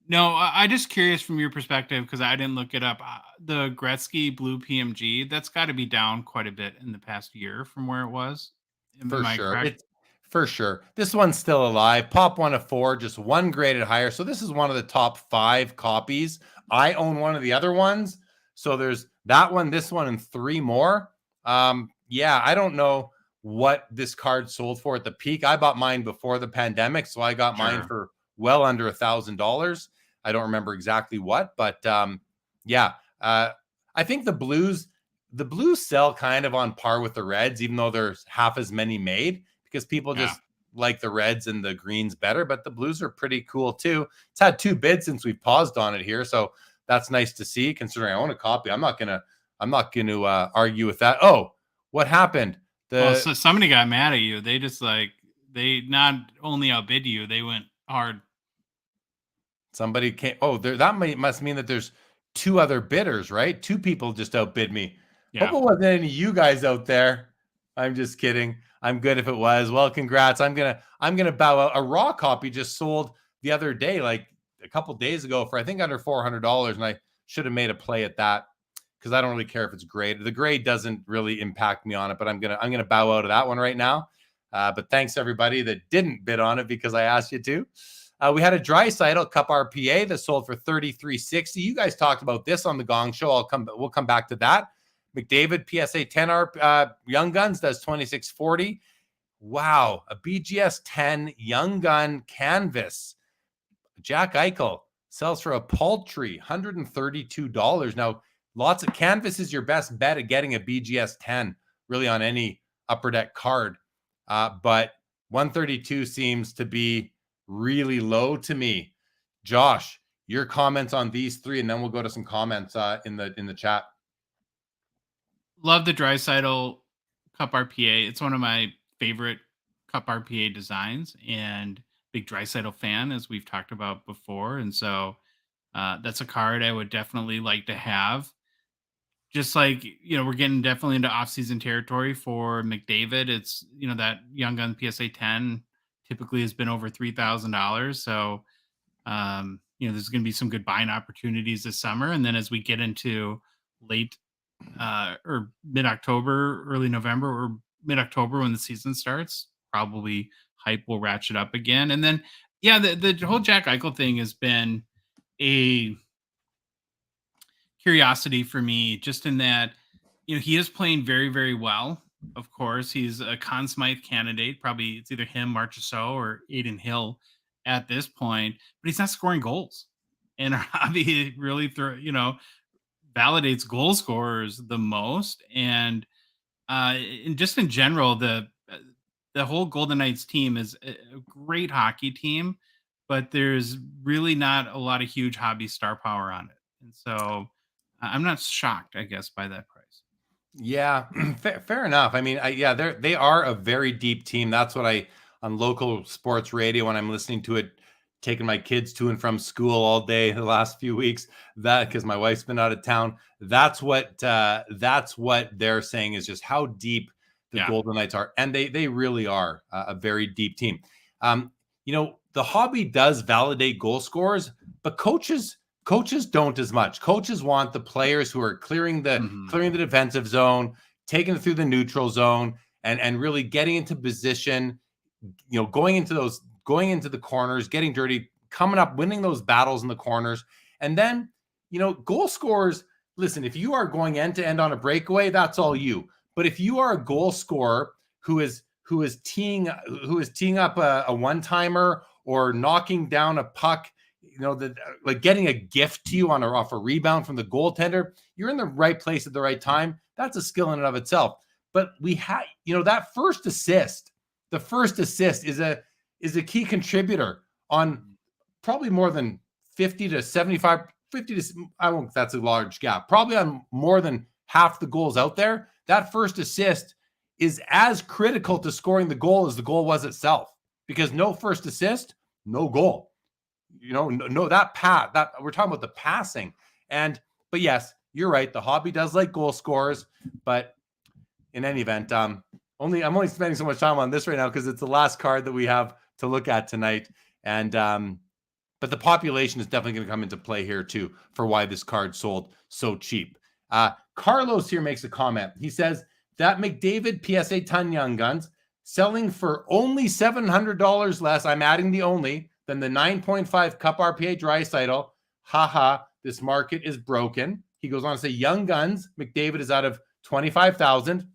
Speaker 3: No, I just curious from your perspective because I didn't look it up. The Gretzky Blue PMG, that's got to be down quite a bit in the past year from where it was.
Speaker 2: For sure. For sure. This one's still alive. Pop 1 of 4, just one graded higher. So this is one of the top 5 copies. I own one of the other ones. So there's that one, this one, and 3 more. Yeah, I don't know what this card sold for at the peak. I bought mine before the pandemic, so I got mine for well under $1,000. I don't remember exactly what, but yeah, I think the Blues sell kind of on par with the Reds, even though there's half as many made because people just like the Reds and the Greens better. But the Blues are pretty cool too. It's had 2 bids since we've paused on it here, so that's nice to see. Considering I own a copy, I'm not gonna argue with that. Oh, what happened?
Speaker 3: So somebody got mad at you. They just they not only outbid you, they went hard.
Speaker 2: Somebody came. Oh, must mean that there's 2 other bidders, right? 2 people just outbid me.
Speaker 3: Yeah.
Speaker 2: Hope it wasn't any of you guys out there. I'm just kidding. I'm good if it was. Well, congrats. I'm gonna bow out. A raw copy just sold the other day, like a couple days ago, for I think under $400, and I should have made a play at that because I don't really care if it's grade. The grade doesn't really impact me on it, but I'm gonna bow out of that one right now. But thanks everybody that didn't bid on it because I asked you to. We had a Draisaitl Cup RPA that sold for $33.60. You guys talked about this on the Gong Show. We'll come back to that. McDavid PSA 10 Young Guns does $26.40. Wow, a BGS 10 Young Gun canvas. Jack Eichel sells for a paltry $132. Now, lots of canvas is your best bet at getting a BGS 10, really on any Upper Deck card. But 132 seems to be really low to me. Josh, your comments on these 3, and then we'll go to some comments in the chat.
Speaker 3: Love the Draisaitl Cup RPA. It's one of my favorite Cup RPA designs, and big Draisaitl fan, as we've talked about before. And so that's a card I would definitely like to have. Just like, we're getting definitely into off-season territory for McDavid. It's, that Young Gun PSA 10 typically has been over $3,000. So, there's going to be some good buying opportunities this summer. And then as we get into late or mid-October, early November, or mid-October when the season starts, probably hype will ratchet up again. And then, the whole Jack Eichel thing has been a curiosity for me, just in that, he is playing very, very well. Of course, he's a Conn Smythe candidate. Probably it's either him, Marchessault, or Aiden Hill at this point, but he's not scoring goals. And our hobby really validates goal scorers the most. And just in general, the whole Golden Knights team is a great hockey team, but there's really not a lot of huge hobby star power on it. And so I'm not shocked, I guess, by that price.
Speaker 2: Yeah, fair enough. I mean, they are a very deep team. That's what on local sports radio, when I'm listening to it, taking my kids to and from school all day the last few weeks, because my wife's been out of town. That's what they're saying is just how deep the Golden Knights are. And they really are a very deep team. The hobby does validate goal scorers, but coaches don't as much. Coaches want the players who are clearing the defensive zone, taking it through the neutral zone, and really getting into position, going into the corners, getting dirty, coming up, winning those battles in the corners. And then, goal scorers, listen, if you are going end to end on a breakaway, that's all you. But if you are a goal scorer who is teeing up a one-timer or knocking down a puck, like getting a gift to you off a rebound from the goaltender, you're in the right place at the right time. That's a skill in and of itself. but we had, that first assist, the first assist is a key contributor on probably more than 50 to 75, 50 to, I won't, that's a large gap, probably on more than half the goals out there. That first assist is as critical to scoring the goal as the goal was itself, because no first assist, no goal. No, that pass, that we're talking about the passing. But yes, you're right. The hobby does like goal scorers, but in any event, I'm only spending so much time on this right now because it's the last card that we have to look at tonight. And but the population is definitely going to come into play here too for why this card sold so cheap. Carlos here makes a comment. He says that McDavid PSA 10 Young Guns selling for only $700 less. I'm adding the only than the 9.5 Cup RPA Draisaitl. Haha, this market is broken. He goes on to say Young Guns McDavid is out of 25,000.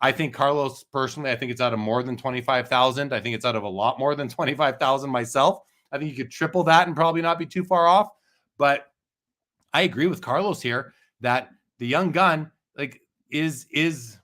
Speaker 2: I think Carlos, personally, I think it's out of more than 25,000. I think it's out of a lot more than 25,000 myself. I think you could triple that and probably not be too far off. But I agree with Carlos here that the Young Gun is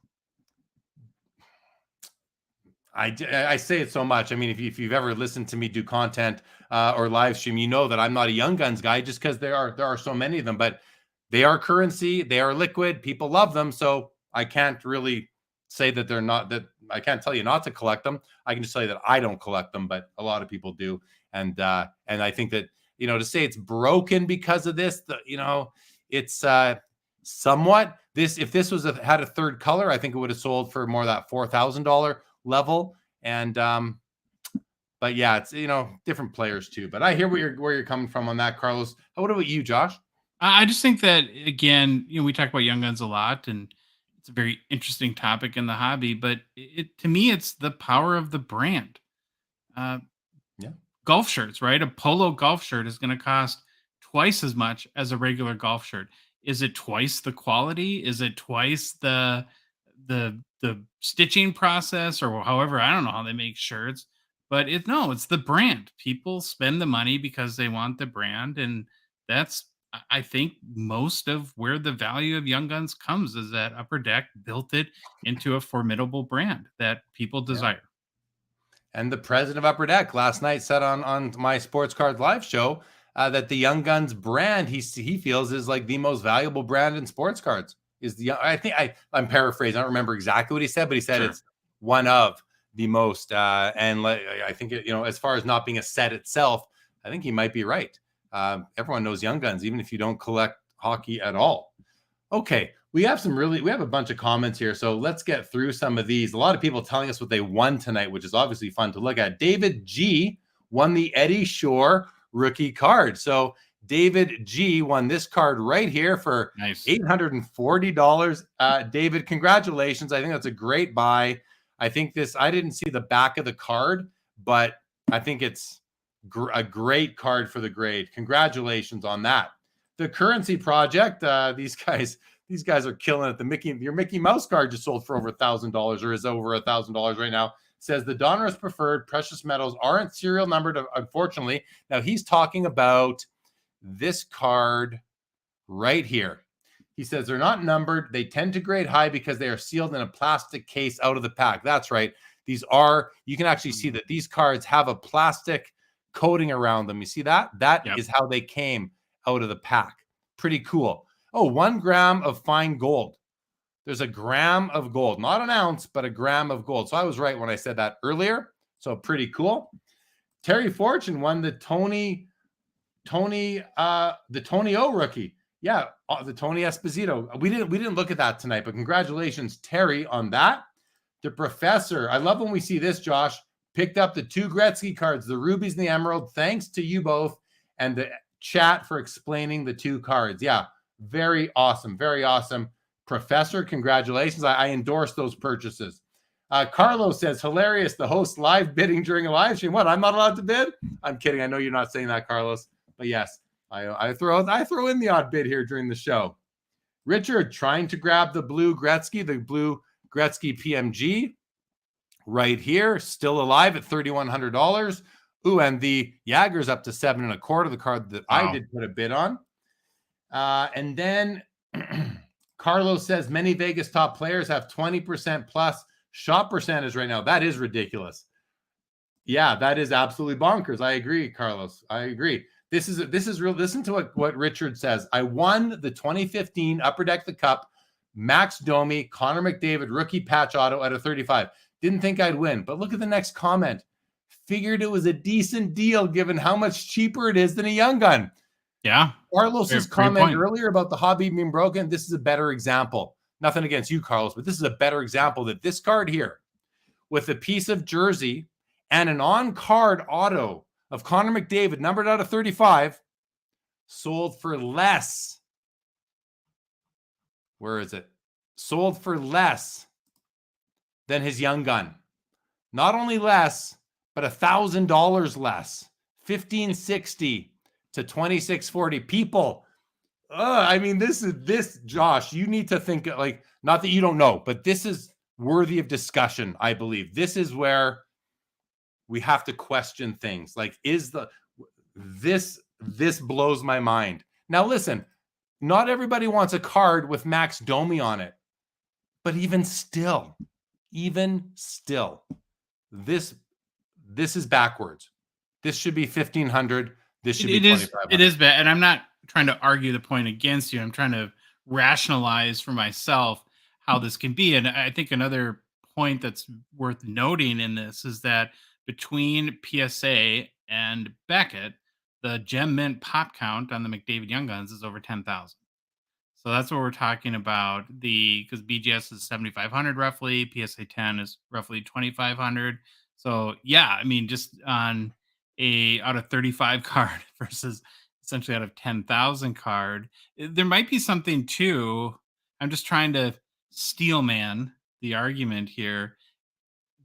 Speaker 2: I say it so much. I mean, if you've ever listened to me do content or live stream, you know that I'm not a Young Guns guy just because there are so many of them. But they are currency. They are liquid. People love them. So I can't really say that they're not, that I can't tell you not to collect them. I can just tell you that I don't collect them, but a lot of people do. And I think that, to say it's broken because of this, it's somewhat if this had a third color, I think it would have sold for more of that $4,000 level. And, but yeah, it's, different players too, but I hear where you're coming from on that, Carlos. What about you, Josh?
Speaker 3: I just think that, again, we talk about Young Guns a lot, and it's a very interesting topic in the hobby, but to me, it's the power of the brand. Golf shirts, right? A polo golf shirt is going to cost twice as much as a regular golf shirt. Is it twice the quality? Is it twice the stitching process, or however? I don't know how they make shirts, but it's the brand. People spend the money because they want the brand, and that's, I think, most of where the value of Young Guns comes, is that Upper Deck built it into a formidable brand that people desire. Yeah.
Speaker 2: And the president of Upper Deck last night said on my Sports Cards live show that the Young Guns brand he feels is like the most valuable brand in sports cards. I'm paraphrasing. I don't remember exactly what he said, but he said It's one of the most. And I think as far as not being a set itself, I think he might be right. Everyone knows Young Guns, even if you don't collect hockey at all. Okay, we have a bunch of comments here, so let's get through some of these. A lot of people telling us what they won tonight, which is obviously fun to look at. David G won the Eddie Shore rookie card. So David G won this card right here for $840. David, congratulations. I think that's a great buy. I think I didn't see the back of the card, but I think it's a great card for the grade. Congratulations on that. The Currency Project, these guys are killing it. Your Mickey Mouse card just sold for over $1,000, or is over $1,000 right now. Says the Donruss Preferred precious metals aren't serial numbered, unfortunately. Now he's talking about this card right here. He says they're not numbered. They tend to grade high because they are sealed in a plastic case out of the pack. That's right. You can actually see that these cards have a plastic coating around them. You see that? That is how they came out of the pack. Pretty cool. Oh, 1 gram of fine gold. There's a gram of gold, not an ounce, but a gram of gold. So I was right when I said that earlier. So pretty cool. Terry Fortune won the Tony O rookie. Yeah, the Tony Esposito. We didn't look at that tonight, but congratulations, Terry, on that. The Professor. I love when we see this, Josh. Picked up the 2 Gretzky cards, the Rubies and the Emerald. Thanks to you both and the chat for explaining the 2 cards. Yeah, very awesome. Very awesome. Professor, congratulations. I endorse those purchases. Carlos says, hilarious. The host live bidding during a live stream. What? I'm not allowed to bid? I'm kidding. I know you're not saying that, Carlos. But yes, I throw in the odd bid here during the show. Richard trying to grab the blue Gretzky PMG right here, still alive at $3,100. Ooh, and the Jagger's up to $7.25, the card that I did put a bid on. And then Carlos says many Vegas top players have 20% plus shop percentage right now. That is ridiculous. Yeah, that is absolutely bonkers. I agree, Carlos. I agree. This is real. Listen to what Richard says. I won the 2015 Upper Deck the Cup, Max Domi, Connor McDavid rookie patch auto at a 35. Didn't think I'd win, but look at the next comment. Figured it was a decent deal given how much cheaper it is than a Young Gun.
Speaker 3: Yeah.
Speaker 2: Carlos's comment earlier about the hobby being broken, this is a better example. Nothing against you, Carlos, but this is a better example that this card here with a piece of jersey and an on-card auto of Connor McDavid, numbered out of 35, sold for less. Where is it? Sold for less than his Young Gun. Not only less, but $1,000 less. $1,560 to $2,640. People, I mean, this, Josh, you need to think, like, not that you don't know, but this is worthy of discussion, I believe. This is where we have to question things. Like, this blows my mind. Now, listen, not everybody wants a card with Max Domi on it, but even still, this is backwards. This should be 1,500. This should be 2,500.
Speaker 3: It is bad, and I'm not trying to argue the point against you. I'm trying to rationalize for myself how this can be. And I think another point that's worth noting in this is that between PSA and Beckett, the gem mint pop count on the McDavid Young Guns is over 10,000. So that's what we're talking about. Because BGS is 7,500 roughly, PSA 10 is roughly 2,500. So yeah, I mean, just on out of 35 card versus essentially out of 10,000 card, there might be something too. I'm just trying to steelman the argument here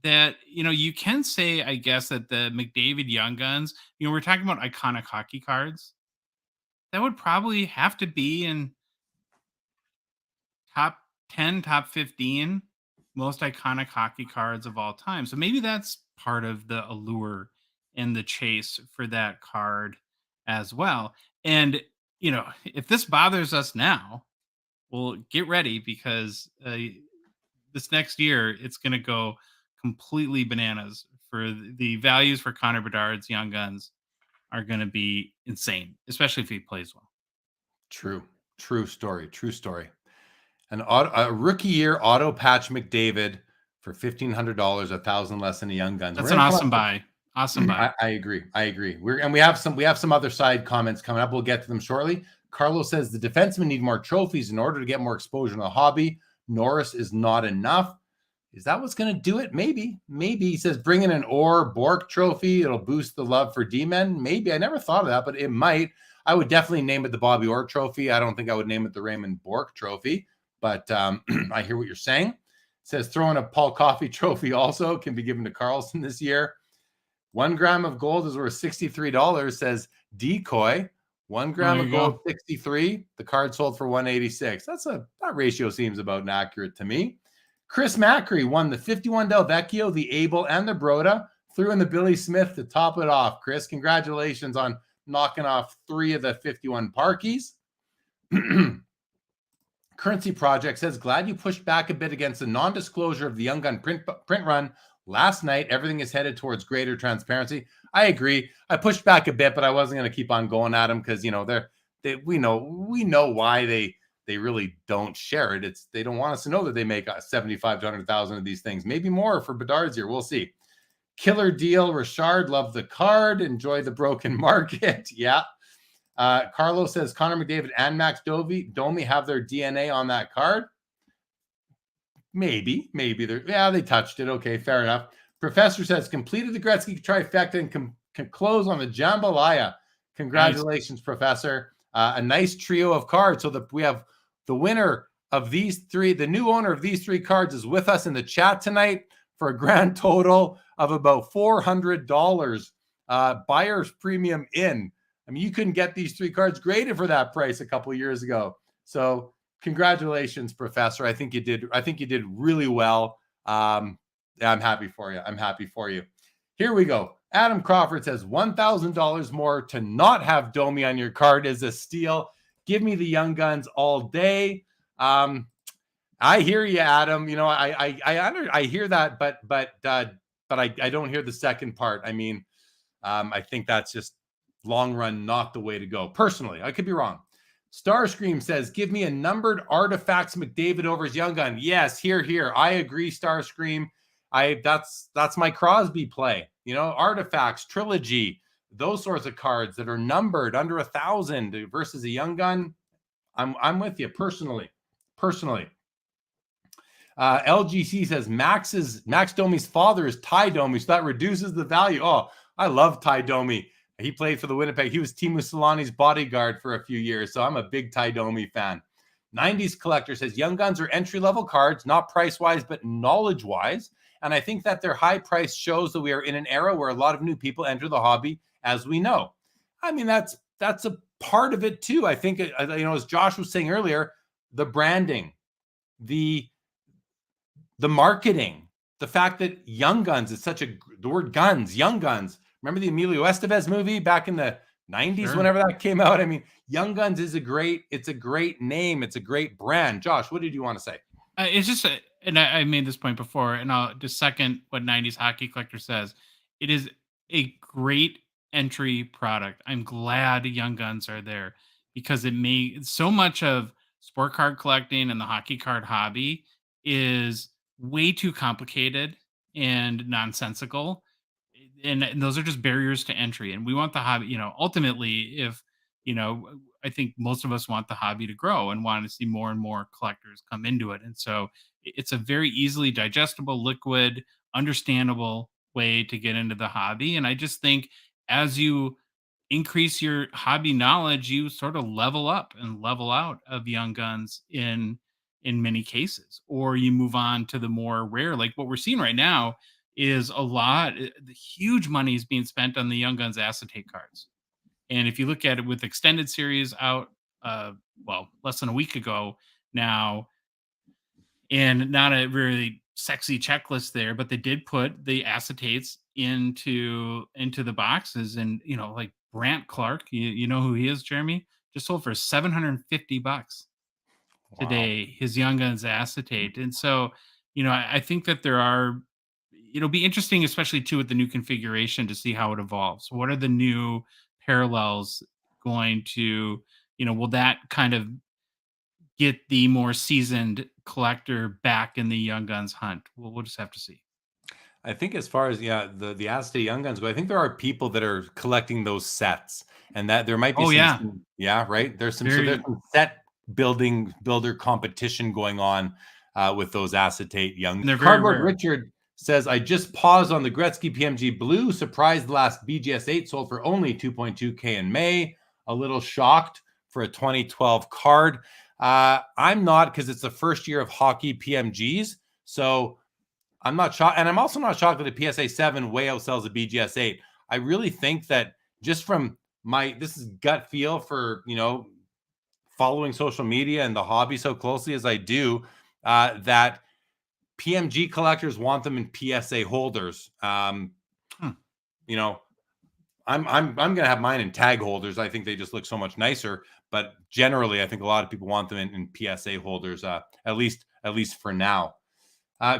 Speaker 3: that, you can say, I guess, that the McDavid Young Guns, we're talking about iconic hockey cards. That would probably have to be in top 10, top 15 most iconic hockey cards of all time. So maybe that's part of the allure and the chase for that card as well. And, if this bothers us now, well, get ready, because this next year, it's going to go completely bananas. For the values for Connor Bedard's Young Guns are going to be insane, especially if he plays well.
Speaker 2: True story. A rookie year auto patch McDavid for $1,500, $1,000 less than a Young Guns.
Speaker 3: That's an awesome buy. Awesome buy.
Speaker 2: I agree. We have some other side comments coming up. We'll get to them shortly. Carlos says the defensemen need more trophies in order to get more exposure in the hobby. Norris is not enough. Is that what's going to do it? Maybe. He says bring in an Orr Bork trophy. It'll boost the love for D-men. Maybe. I never thought of that, but it might. I would definitely name it the Bobby Orr trophy. I don't think I would name it the Raymond Bork trophy, but I hear what you're saying. It says throw in a Paul Coffey trophy also can be given to Carlson this year. 1 gram of gold is worth $63, says Decoy. 1 gram of gold, 63. The card sold for 186. That ratio seems about accurate to me. Chris Macri won the 51 Del Vecchio, the Abel, and the Broda. Threw in the Billy Smith to top it off. Chris, congratulations on knocking off 3 of the 51 Parkies. Currency Project says, glad you pushed back a bit against the non-disclosure of the Young Gun print run last night. Everything is headed towards greater transparency. I agree. I pushed back a bit, but I wasn't going to keep on going at them because, we know why they really don't share it. They don't want us to know that they make 75 to 100,000 of these things, maybe more for Bedard's here. We'll see. Killer deal. Richard, love the card. Enjoy the broken market. Yeah. Carlos says Connor McDavid and Max Domi have their DNA on that card. Maybe they touched it. Okay, fair enough. Professor says completed the Gretzky trifecta and can close on the jambalaya. Congratulations, nice. Professor. A nice trio of cards. So that we have the winner of these 3, the new owner of these 3 cards is with us in the chat tonight for a grand total of about $400. Buyer's premium in. I mean, you couldn't get these 3 cards graded for that price a couple of years ago. So congratulations, Professor. I think you did really well. I'm happy for you. Here we go. Adam Crawford says $1,000 more to not have Domi on your card is a steal. Give me the Young Guns all day. I hear you, Adam. You know, I hear that, but I don't hear the second part. I mean, I think that's just long run not the way to go. Personally, I could be wrong. Starscream says, "Give me a numbered Artifacts McDavid over his Young Gun." Yes, here. I agree, Starscream. That's my Crosby play. You know, Artifacts Trilogy, those sorts of cards that are numbered under 1,000 versus a Young Gun. I'm with you personally. LGC says Max Domi's father is Ty Domi, so that reduces the value. Oh, I love Ty Domi. He played for the Winnipeg. He was Teemu Solani's bodyguard for a few years, so I'm a big Ty Domi fan. 90s Collector says Young Guns are entry-level cards, not price-wise, but knowledge-wise. And I think that their high price shows that we are in an era where a lot of new people enter the hobby, as we know. I mean, that's a part of it too. I think, as Josh was saying earlier, the branding, the marketing, the fact that Young Guns is the word guns, Young Guns. Remember the Emilio Estevez movie back in the 90s,
Speaker 3: Sure.
Speaker 2: whenever that came out? I mean, Young Guns is a great name. It's a great brand. Josh, what did you want to say?
Speaker 3: It's just, and I made this point before, and I'll just second what 90s Hockey Collector says. It is a great entry product. I'm glad Young Guns are there because it made so much of sport card collecting and the hockey card hobby is way too complicated and nonsensical. And those are just barriers to entry. And we want the hobby, ultimately, if, I think most of us want the hobby to grow and want to see more and more collectors come into it. And so it's a very easily digestible, liquid, understandable way to get into the hobby. And I just think as you increase your hobby knowledge, you sort of level up and level out of Young Guns in many cases, or you move on to the more rare, like what we're seeing right now is the huge money is being spent on the Young Guns acetate cards. And if you look at it with extended series out, less than a week ago now, and not a really sexy checklist there, but they did put the acetates into the boxes. And, like Brant Clark, you know who he is, Jeremy? Just sold for $750 today, his Young Guns acetate. And so, I think that it'll be interesting, especially too with the new configuration, to see how it evolves. What are the new parallels going to, will that kind of get the more seasoned collector back in the Young Guns hunt? We'll just have to see.
Speaker 2: I think as far as the acetate Young Guns go, I think there are people that are collecting those sets, and that there might be right. There's some set builder competition going on with those acetate Young.
Speaker 3: They're
Speaker 2: Cardboard Richard says, I just paused on the Gretzky PMG Blue. Surprised the last BGS 8 sold for only 2.2K in May. A little shocked for a 2012 card. I'm not, because it's the first year of hockey PMGs. So I'm not shocked. And I'm also not shocked that a PSA 7 way outsells a BGS 8. I really think that just from this is gut feel for, following social media and the hobby so closely as I do, that PMG collectors want them in PSA holders. I'm gonna have mine in tag holders. I think they just look so much nicer. But generally, I think a lot of people want them in PSA holders. At least for now.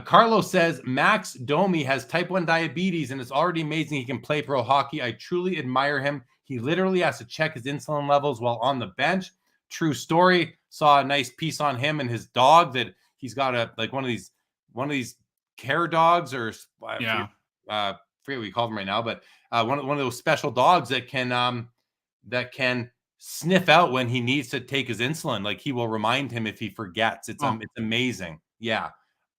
Speaker 2: Carlos says Max Domi has type 1 diabetes and it's already amazing he can play pro hockey. I truly admire him. He literally has to check his insulin levels while on the bench. True story. Saw a nice piece on him and his dog that he's got one of these care dogs, or forget what we call them right now, but one of those special dogs that can sniff out when he needs to take his insulin. Like, he will remind him if he forgets. It's amazing. Yeah,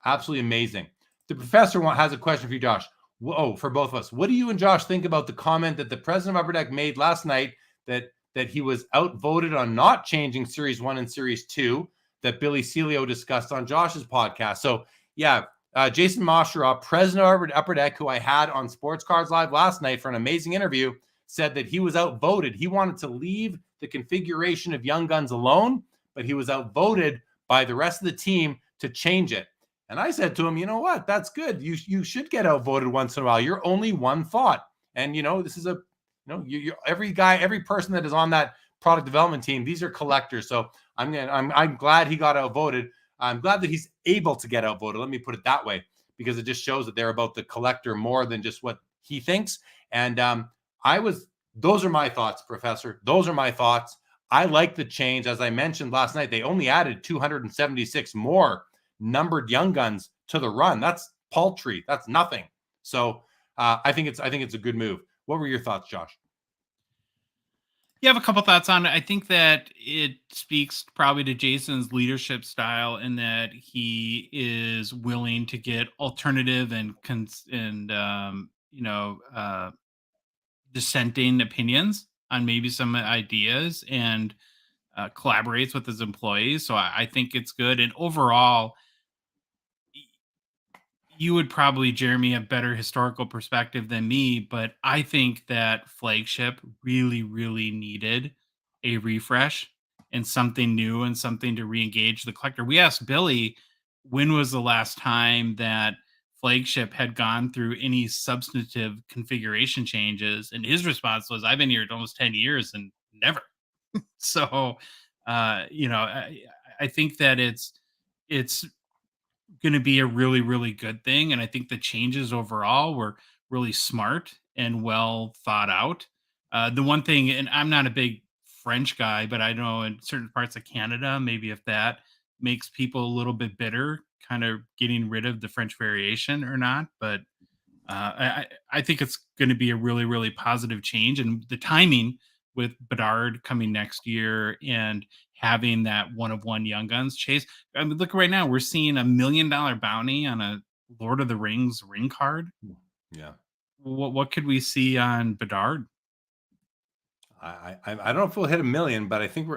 Speaker 2: absolutely amazing. The professor has a question for you, Josh. For both of us. What do you and Josh think about the comment that the president of Upper Deck made last night that he was outvoted on not changing Series 1 and Series 2 that Billy Celio discussed on Josh's podcast? So, Jason Moshera, president of Upper Deck, who I had on Sports Cards Live last night for an amazing interview, said that he was outvoted. He wanted to leave the configuration of Young Guns alone, but he was outvoted by the rest of the team to change it. And I said to him, you know what? That's good. You should get outvoted once in a while. You're only one thought. And, this is every person that is on that product development team, these are collectors. So I'm glad he got outvoted. I'm glad that he's able to get outvoted. Let me put it that way, because it just shows that they're about the collector more than just what he thinks. And those are my thoughts, Professor. Those are my thoughts. I like the change. As I mentioned last night, they only added 276 more numbered young guns to the run. That's paltry. That's nothing. So I think it's a good move. What were your thoughts, Josh?
Speaker 3: You have a couple thoughts on it. I think that it speaks probably to Jason's leadership style, in that he is willing to get alternative and dissenting opinions on maybe some ideas, and collaborates with his employees. So I think it's good. And overall, you would probably, Jeremy, have better historical perspective than me, but I think that Flagship really, really needed a refresh and something new and something to re-engage the collector. We asked Billy, when was the last time that Flagship had gone through any substantive configuration changes? And his response was, I've been here almost 10 years and never. So, I think that it's going to be a really, really good thing. And I think the changes overall were really smart and well thought out. The one thing, and I'm not a big French guy, but I know in certain parts of Canada, maybe if that makes people a little bit bitter, kind of getting rid of the French variation or not. But I think it's going to be a really, really positive change. And the timing with Bedard coming next year and having that one of one Young Guns chase. I mean, look, right now we're seeing $1 million bounty on a Lord of the Rings ring card.
Speaker 2: Yeah.
Speaker 3: What could we see on Bedard?
Speaker 2: I don't know if we'll hit 1 million, but I think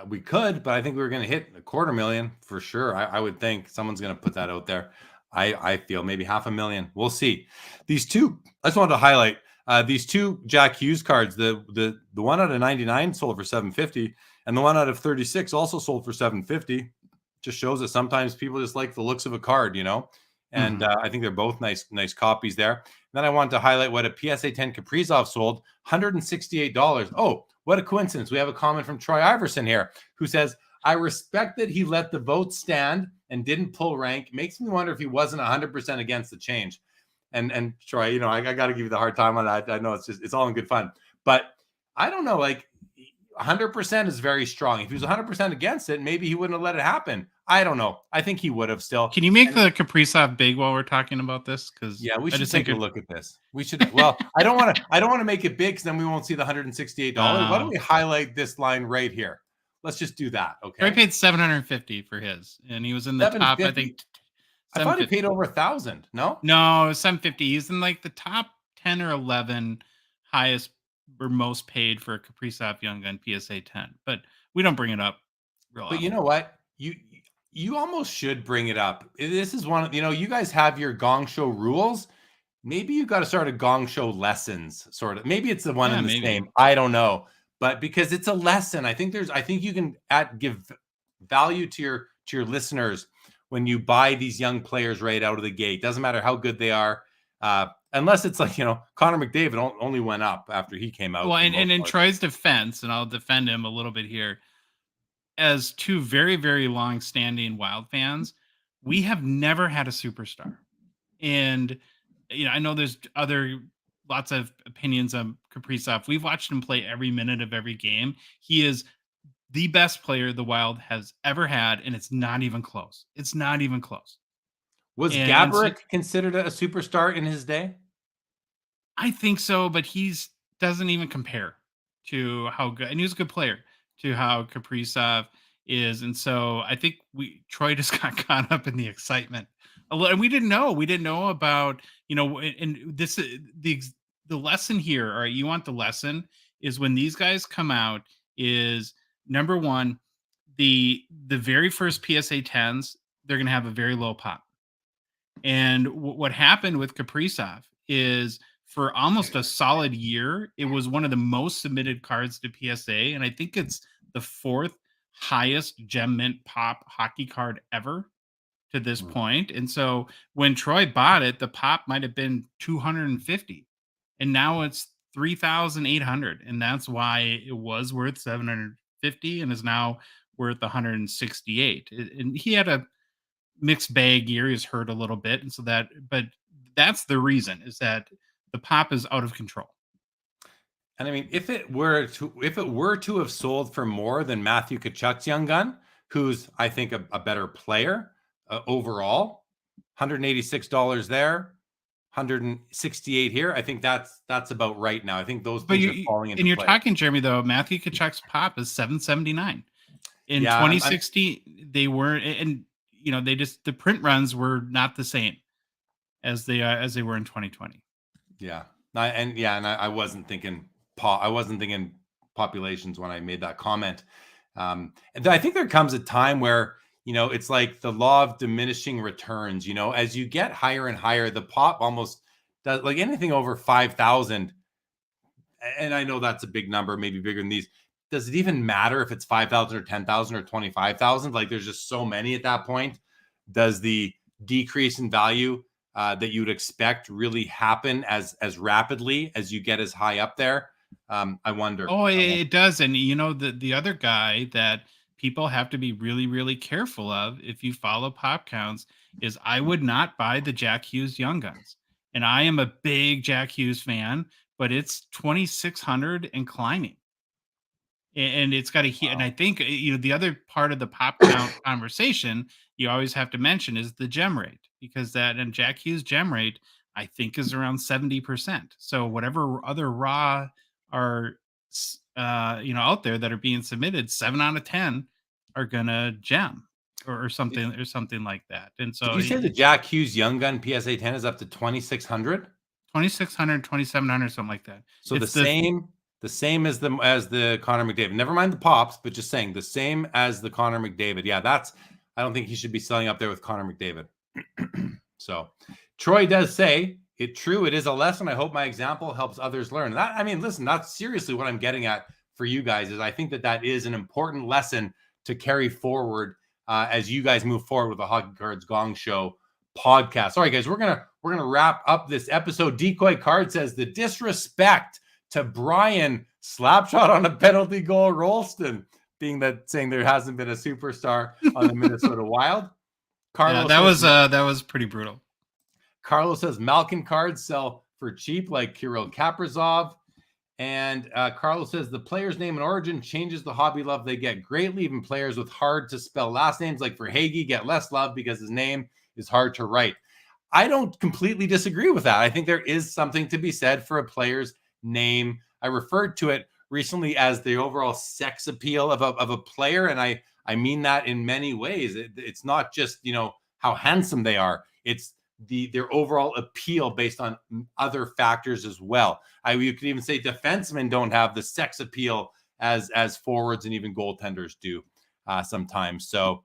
Speaker 2: we could, but I think we're going to hit 250,000 for sure. I would think someone's going to put that out there. I feel maybe 500,000. We'll see. These two, I just wanted to highlight these two Jack Hughes cards. The one out of 99 sold for 750, and the one out of 36 also sold for 750. Just shows that sometimes people just like the looks of a card, And I think they're both nice copies there. And then I wanted to highlight what a PSA 10 Kaprizov sold, $168. Oh, what a coincidence. We have a comment from Troy Iverson here, who says, I respect that he let the vote stand and didn't pull rank. Makes me wonder if he wasn't 100% against the change. And Troy, I got to give you the hard time on that. I know it's all in good fun, but I don't know, like 100% is very strong. If he was 100% against it, maybe he wouldn't have let it happen. I don't know. I think he would have still.
Speaker 3: Can you make the Kaprizov big while we're talking about this? Because
Speaker 2: we should take a look at this. We should. Well, I don't want to make it big because then we won't see the $168. Why don't we highlight this line right here? Let's just do that. Okay.
Speaker 3: I paid $750 for his, and he was in the top. I think.
Speaker 2: I thought he paid over 1,000. No,
Speaker 3: $750. He's in like the top 10 or 11 highest or most paid for a Kaprizov Young Gun PSA 10. But we don't bring it up.
Speaker 2: But you know what? You almost should bring it up. This is one of, you guys have your Gong Show rules. Maybe you got to start a Gong Show lessons, sort of. Maybe it's the one in the same. I don't know. But because it's a lesson, I think you can give value to your listeners when you buy these young players right out of the gate. Doesn't matter how good they are. Unless it's like, Connor McDavid only went up after he came out.
Speaker 3: Well, and in Troy's defense, and I'll defend him a little bit here, as two very, very long-standing Wild fans, we have never had a superstar. And, I know there's lots of opinions on Kaprizov. We've watched him play every minute of every game. He is the best player the Wild has ever had, and it's not even close. It's not even close.
Speaker 2: Was Gaborik considered a superstar in his day?
Speaker 3: I think so, but doesn't even compare to how good, and he was a good player, to how Kaprizov is. And so I think Troy just got caught up in the excitement. And we didn't know about, and this the lesson here, all right, you want the lesson is when these guys come out is number one, the very first PSA 10s, they're going to have a very low pop. And what happened with Kaprizov is for almost a solid year, it was one of the most submitted cards to PSA. And I think it's the fourth highest gem mint pop hockey card ever to this point. And so when Troy bought it, the pop might have been 250 and now it's 3,800. And that's why it was worth 750 and is now worth 168. And he had a mixed bag year. He's hurt a little bit. And so but that's the reason, is that the pop is out of control.
Speaker 2: And I mean, if it were to have sold for more than Matthew Tkachuk's young gun, who's I think a better player overall, $186 there, 168 here. I think that's about right now. I think those things are falling into
Speaker 3: and you're
Speaker 2: place.
Speaker 3: talking, Jeremy, though, Matthew Tkachuk's pop is 779. In 2016, they weren't, and the print runs were not the same as they were in 2020.
Speaker 2: Yeah. I wasn't thinking populations when I made that comment. And I think there comes a time where, it's like the law of diminishing returns, as you get higher and higher, the pop almost does, like anything over 5,000. And I know that's a big number, maybe bigger than these. Does it even matter if it's 5,000 or 10,000 or 25,000? Like there's just so many at that point. Does the decrease in value that you would expect really happen as rapidly as you get as high up there? I wonder.
Speaker 3: Oh, it does. And the other guy that people have to be really, really careful of, if you follow pop counts, is I would not buy the Jack Hughes Young Guns. And I am a big Jack Hughes fan, but it's 2,600 and climbing. And it's got to hit. Wow. And I think, the other part of the pop count conversation you always have to mention is the gem rate, because and Jack Hughes gem rate, I think, is around 70%. So whatever other raw are, out there that are being submitted, 7 out of 10 are gonna gem or something like that. And so
Speaker 2: did you say the Jack Hughes Young Gun PSA 10 is up to 2,600?
Speaker 3: 2,600, 2,700, something like that.
Speaker 2: So it's the same as the Connor McDavid. Never mind the pops, but just saying the same as the Connor McDavid. Yeah, I don't think he should be selling up there with Connor McDavid. So Troy does say it is a lesson. I hope my example helps others learn. Listen, that's seriously what I'm getting at for you guys, is I think that is an important lesson to carry forward as you guys move forward with the Hockey Cards Gong Show podcast. All right, guys, we're gonna wrap up this episode. Decoy Card says the disrespect to Brian Slapshot on a penalty goal, Rolston, saying there hasn't been a superstar on the Minnesota Wild.
Speaker 3: Carlos, that was pretty brutal.
Speaker 2: Carlos says Malkin cards sell for cheap, like Kirill Kaprizov. And Carlos says the player's name and origin changes the hobby love they get greatly. Even players with hard to spell last names, like Verhaeghe, get less love because his name is hard to write. I don't completely disagree with that. I think there is something to be said for a player's name. I referred to it recently as the overall sex appeal of a player, and I mean that in many ways. It's not just how handsome they are. It's their overall appeal based on other factors as well. You could even say defensemen don't have the sex appeal as forwards and even goaltenders do sometimes. So,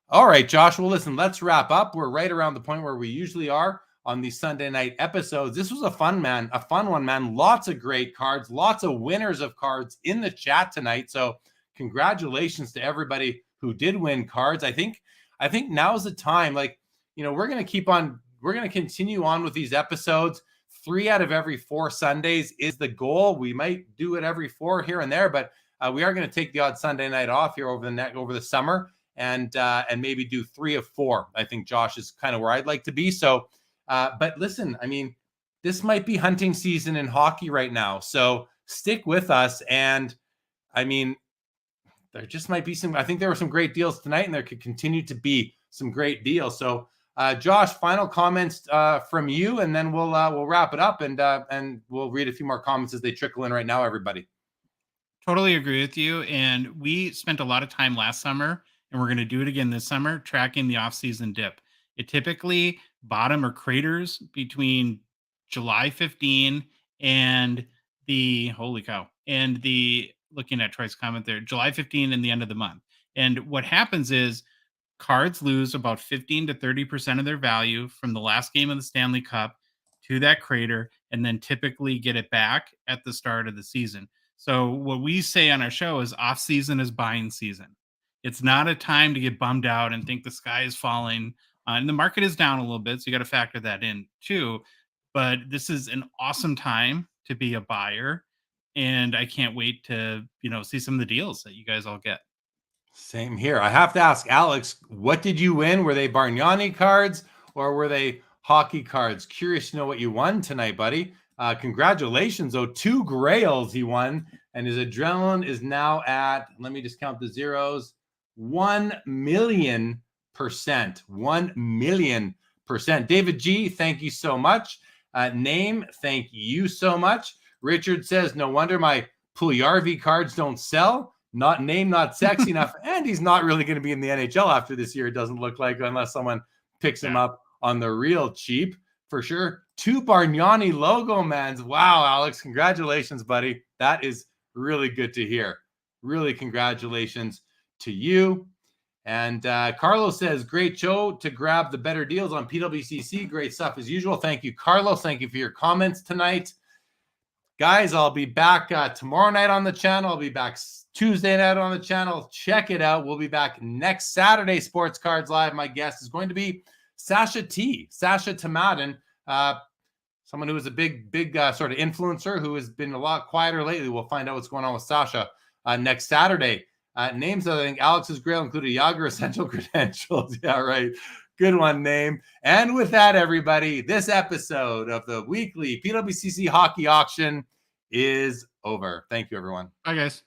Speaker 2: all right, Josh. Well, listen, let's wrap up. We're right around the point where we usually are on these Sunday night episodes. This was a fun one, man. Lots of great cards, lots of winners of cards in the chat tonight. So congratulations to everybody who did win cards. I think now's the time. We're going to continue on with these episodes. 3 out of every 4 Sundays is the goal. We might do it every 4 here and there, but we are going to take the odd Sunday night off here over the summer and maybe do 3 of 4. I think Josh is kind of where I'd like to be. So, but listen, this might be hunting season in hockey right now. So stick with us. And there just might be I think there were some great deals tonight, and there could continue to be some great deals. So, Josh, final comments from you, and then we'll wrap it up, and we'll read a few more comments as they trickle in right now, everybody.
Speaker 3: Totally agree with you. And we spent a lot of time last summer, and we're going to do it again this summer, tracking the off-season dip. It typically bottom or craters between July 15 and looking at Troy's comment there, July 15 and the end of the month. And what happens is cards lose about 15 to 30% of their value from the last game of the Stanley Cup to that crater, and then typically get it back at the start of the season. So what we say on our show is off season is buying season. It's not a time to get bummed out and think the sky is falling. And the market is down a little bit, so you got to factor that in too. But this is an awesome time to be a buyer, and I can't wait to see some of the deals that you guys all get.
Speaker 2: Same here. I have to ask Alex, what did you win? Were they Bargnani cards or were they hockey cards? Curious to know what you won tonight, buddy. Congratulations, though. 2 grails he won, and his adrenaline is now at, let me just count the zeros, 1,000,000%. 1,000,000%. David G, thank you so much. Name, thank you so much. Richard says, no wonder my Puljujarvi cards don't sell. Not name, not sexy enough. And he's not really going to be in the NHL after this year, it doesn't look like, unless someone picks him up on the real cheap. For sure. 2 Bargnani logo mans. Wow, Alex, congratulations, buddy. That is really good to hear. Really, congratulations to you. And Carlos says, great show to grab the better deals on PWCC. Great stuff as usual. Thank you, Carlos. Thank you for your comments tonight. Guys, I'll be back tomorrow night on the channel. I'll be back Tuesday night on the channel. Check it out. We'll be back next Saturday, Sports Cards Live. My guest is going to be Sasha Tamatin, someone who is a big sort of influencer who has been a lot quieter lately. We'll find out what's going on with Sasha next Saturday. Names, I think Alex's Grail included Yager Essential Credentials. Yeah, right. Good one, name. And with that, everybody, this episode of the weekly PWCC Hockey Auction is over. Thank you, everyone.
Speaker 3: Bye, guys.